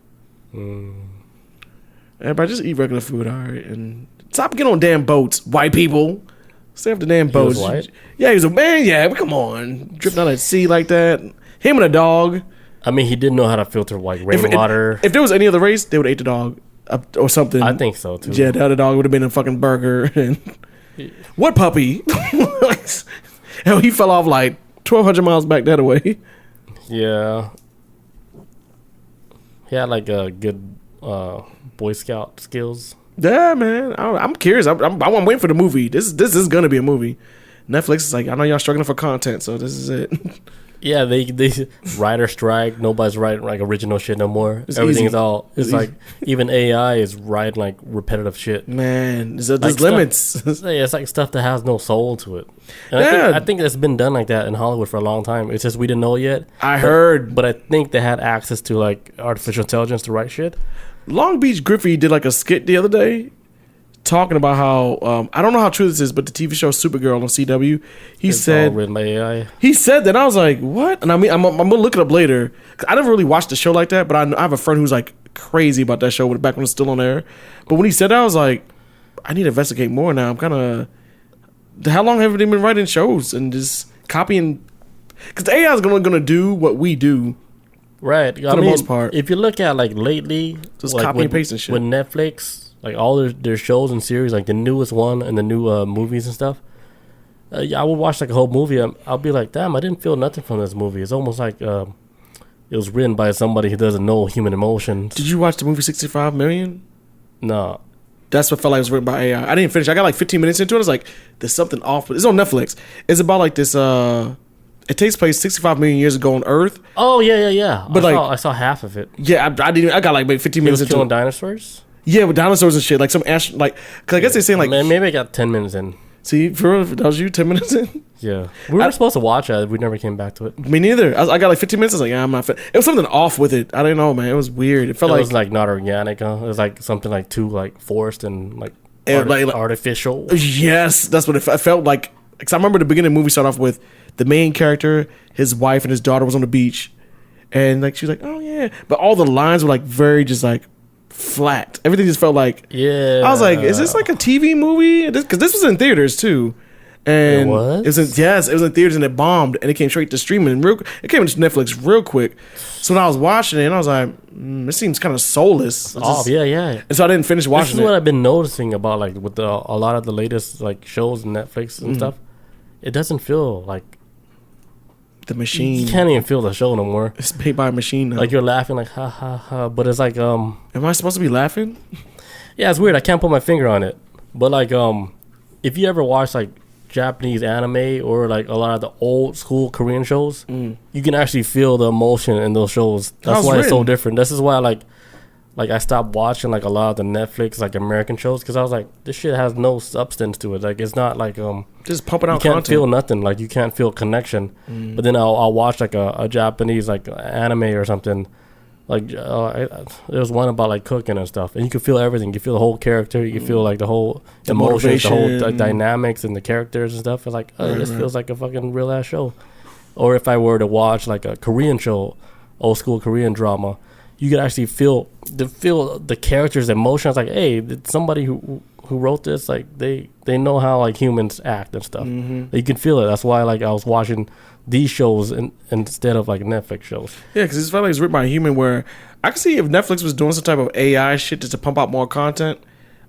Everybody just eat regular food, all right, and stop getting on damn boats, white people. Stay off the damn boats. He was white? Yeah, he was a man. Yeah, come on, dripping out at sea like that. Him and a dog. I mean, he didn't know how to filter like rainwater. If there was any other race, they would have ate the dog or something. I think so too. Yeah, the other dog would have been a fucking burger. And what puppy? Hell, he fell off like 1,200 miles back that way. Yeah, he had like a good Boy Scout skills. Yeah, man. I'm curious. I'm waiting for the movie. This is gonna be a movie. Netflix is like, I know y'all struggling for content, so this is it. Yeah, they writer strike. Nobody's writing like original shit no more. Everything's all. It's like even AI is writing like repetitive shit. Man, there's limits. It's like stuff that has no soul to it. And I think it's been done like that in Hollywood for a long time. It's just we didn't know it yet. I heard, but I think they had access to like artificial intelligence to write shit. Long Beach Griffey did like a skit the other day talking about how I don't know how true this is, but the TV show Supergirl on CW, it's said all written by AI. He said that. I was like, what? And I mean, I'm gonna look it up later. I never really watched the show like that, but I have a friend who's like crazy about that show back when it's still on air. But when he said that, I was like, I need to investigate more now. I'm kind of. How long have they been writing shows and just copying? Because the AI is gonna do what we do. Right. For the most part. If you look at like lately, just like copy and paste and shit. With Netflix, like all their shows and series, like the newest one and the new movies and stuff, Yeah, I would watch like a whole movie. I'll be like, damn, I didn't feel nothing from this movie. It's almost like it was written by somebody who doesn't know human emotions. Did you watch the movie 65 Million? No. That's what felt like it was written by AI. I didn't finish. I got like 15 minutes into it. I was like, there's something off. But it's on Netflix. It's about like this. It takes place 65 million years ago on Earth. Oh yeah. But I saw half of it. Yeah, I didn't. I got like maybe 15 minutes It was into killing it. dinosaurs. Yeah, with dinosaurs and shit. Like some cause I guess they're saying like. Man, maybe I got 10 minutes in. See, for real, that was you 10 minutes in. Yeah, we were supposed to watch it. We never came back to it. Me neither. I got like 15 minutes. I was like, yeah, I'm not fit. It was something off with it. I don't know, man. It was weird. It felt It was like not organic. Huh? It was like something like too like forced and like, artificial. Yes, that's what it felt like. Because I remember the beginning of the movie started off with the main character, his wife and his daughter was on the beach, and like she was like, oh yeah, but all the lines were like very just like flat. Everything just felt like, yeah. I was like, is this like a TV movie? Because this was in theaters too. And it was in theaters and it bombed and it came straight to streaming. It came to Netflix real quick. So when I was watching it, I was like, this seems kind of soulless. Yeah. And so I didn't finish watching it. This is what I've been noticing about like with a lot of the latest like shows on Netflix and stuff. It doesn't feel like the machine. You can't even feel the show no more. It's made by a machine now. Like you're laughing like ha ha ha, but it's like Am I supposed to be laughing? Yeah, it's weird. I can't put my finger on it. But like if you ever watch like Japanese anime or like a lot of the old school Korean shows, you can actually feel the emotion in those shows. That's why it's so different. This is why like I stopped watching like a lot of the Netflix like American shows because I was like, this shit has no substance to it. Like it's not like just pumping out you can't content. feel nothing. Like you can't feel connection. But then I'll watch like a Japanese like anime or something. Like there was one about like cooking and stuff, and you can feel everything. You can feel the whole character. You can feel like the whole emotions, the whole dynamics and the characters and stuff. It's like this feels like a fucking real ass show. Or if I were to watch like a Korean show, old school Korean drama, you could actually feel the characters' emotions. Like, hey, somebody who wrote this, like they know how like humans act and stuff. You can feel it. That's why like I was watching these shows instead of like Netflix shows. Yeah, because it's felt like it's written by a human. Where I could see if Netflix was doing some type of AI shit just to pump out more content,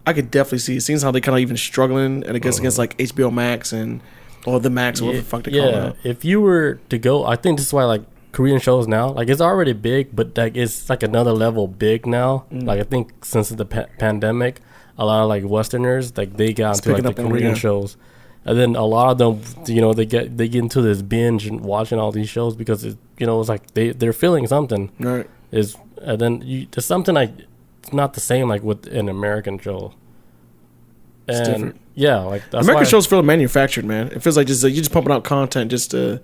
I could definitely see it. Seems how they kind of even struggling and against like HBO Max or the Max or whatever the fuck they call it. If you were to go, I think this is why like Korean shows now, like it's already big, but like it's like another level big now. Like I think since the pandemic, a lot of like Westerners like they got into like the Korean shows, and then a lot of them, they get into this binge and watching all these shows because it's like they're feeling something. Right. And then there's something like it's not the same like with an American show. It's different. Yeah, like that's American shows feel manufactured, man. It feels like you're just pumping out content just to.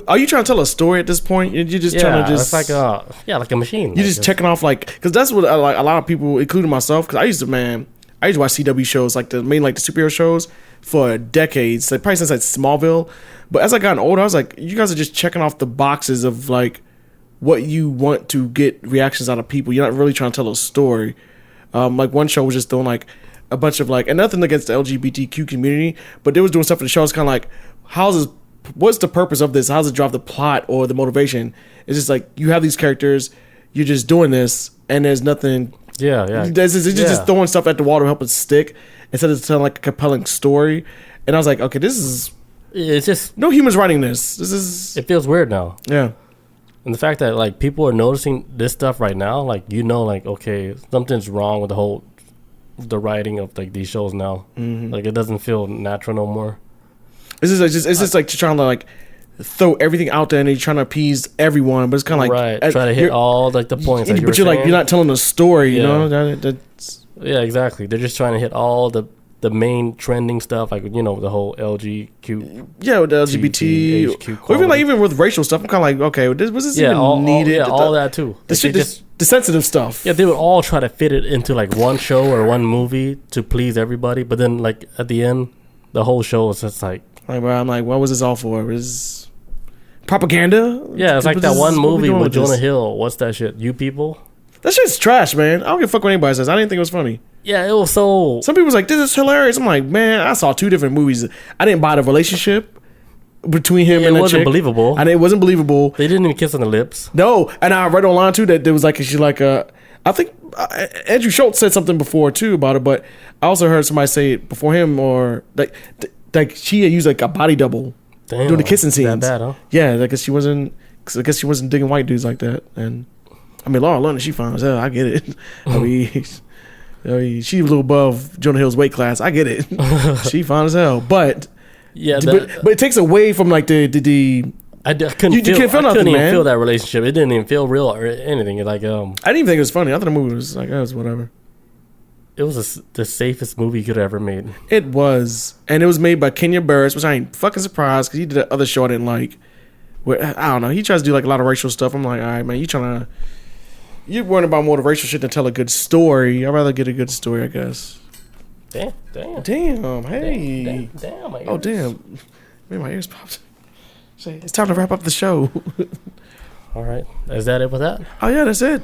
Are you trying to tell a story at this point? You're just trying to just. It's like like a machine. You're just checking off because that's what like a lot of people, including myself, because I used to watch CW shows like the superhero shows for decades, like probably since like Smallville. But as I got older, I was like, you guys are just checking off the boxes of like what you want to get reactions out of people. You're not really trying to tell a story. Like one show was just doing like a bunch of like, and nothing against the LGBTQ community, but they was doing stuff in the show. It's kind of like, what's the purpose of this? How does it drive the plot or the motivation? It's just like you have these characters, you're just doing this, and there's nothing. Yeah. Just throwing stuff at the wall to help it stick instead of telling like a compelling story. And I was like, okay, it's just no humans writing this. It feels weird now. Yeah. And the fact that like people are noticing this stuff right now, like like okay, something's wrong with the writing of like these shows now. Like it doesn't feel natural no more. It's just like trying to like throw everything out there and you're trying to appease everyone, but it's kind of like try to hit all like the points. Like but you're like you're not telling a story, you know. Yeah, exactly. They're just trying to hit all the main trending stuff, like the whole LGQ. Yeah, with the LGBT, or even with racial stuff. I'm kind of like, okay, was this even needed? All that too. The sensitive stuff. Yeah, they would all try to fit it into like one show or one movie to please everybody, but then like at the end, the whole show is just like. Bro, I'm like, what was this all for? Is propaganda? Yeah, it's like that one movie with Jonah Hill. What's that shit? You People? That shit's trash, man. I don't give a fuck what anybody says. I didn't think it was funny. Yeah, it was so. Some people was like, this is hilarious. I'm like, man, I saw two different movies. I didn't buy the relationship between him and the chick. It wasn't believable. And it wasn't believable. They didn't even kiss on the lips. No, and I read online too that there was like, I think Andrew Schultz said something before too about it, but I also heard somebody say it before him or like like she had used like a body double Damn, doing the kissing scenes. That bad, huh? Yeah, like she wasn't. I guess she wasn't digging white dudes like that. And I mean, Laura London, she fine as hell. I get it. I mean, she a little above Jonah Hill's weight class. I get it. She fine as hell. But yeah, but it takes away from like the I couldn't you feel, can't feel I nothing, couldn't even man. feel that relationship. It didn't even feel real or anything. Like I didn't even think it was funny. I thought the movie was like, it was whatever. it was the safest movie you could have ever made. It was, and it was made by Kenya Barris, which I ain't fucking surprised because he did that other show I didn't like. Where I don't know, he tries to do like a lot of racial stuff. I'm like, all right, man, you're worrying about more the racial shit than tell a good story. I'd rather get a good story, I guess. Damn, hey, damn. My oh ears. damn, man, my ears popped. Say, it's time to wrap up the show. All right, is that it with that? Oh yeah, that's it.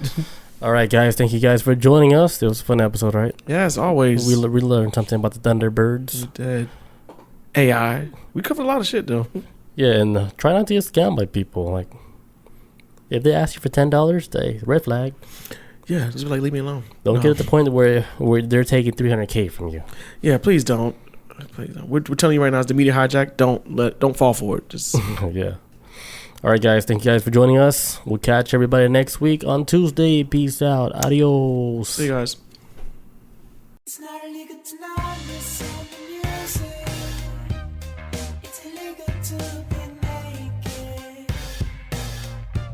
All right, guys, thank you guys for joining us. It was a fun episode, right? Yeah, as always. We learned something about the Thunderbirds. We did. AI. We covered a lot of shit though. Yeah, and try not to get scammed by people. Like, if they ask you for $10, they red flag. Yeah, just be like, leave me alone. Don't get at the point where they're taking $300K from you. Yeah, please don't. Please don't. We're telling you right now, it's the media hijack. Don't fall for it. Just yeah. All right, guys. Thank you guys for joining us. We'll catch everybody next week on Tuesday. Peace out. Adios. see you guys. It's not illegal tonight.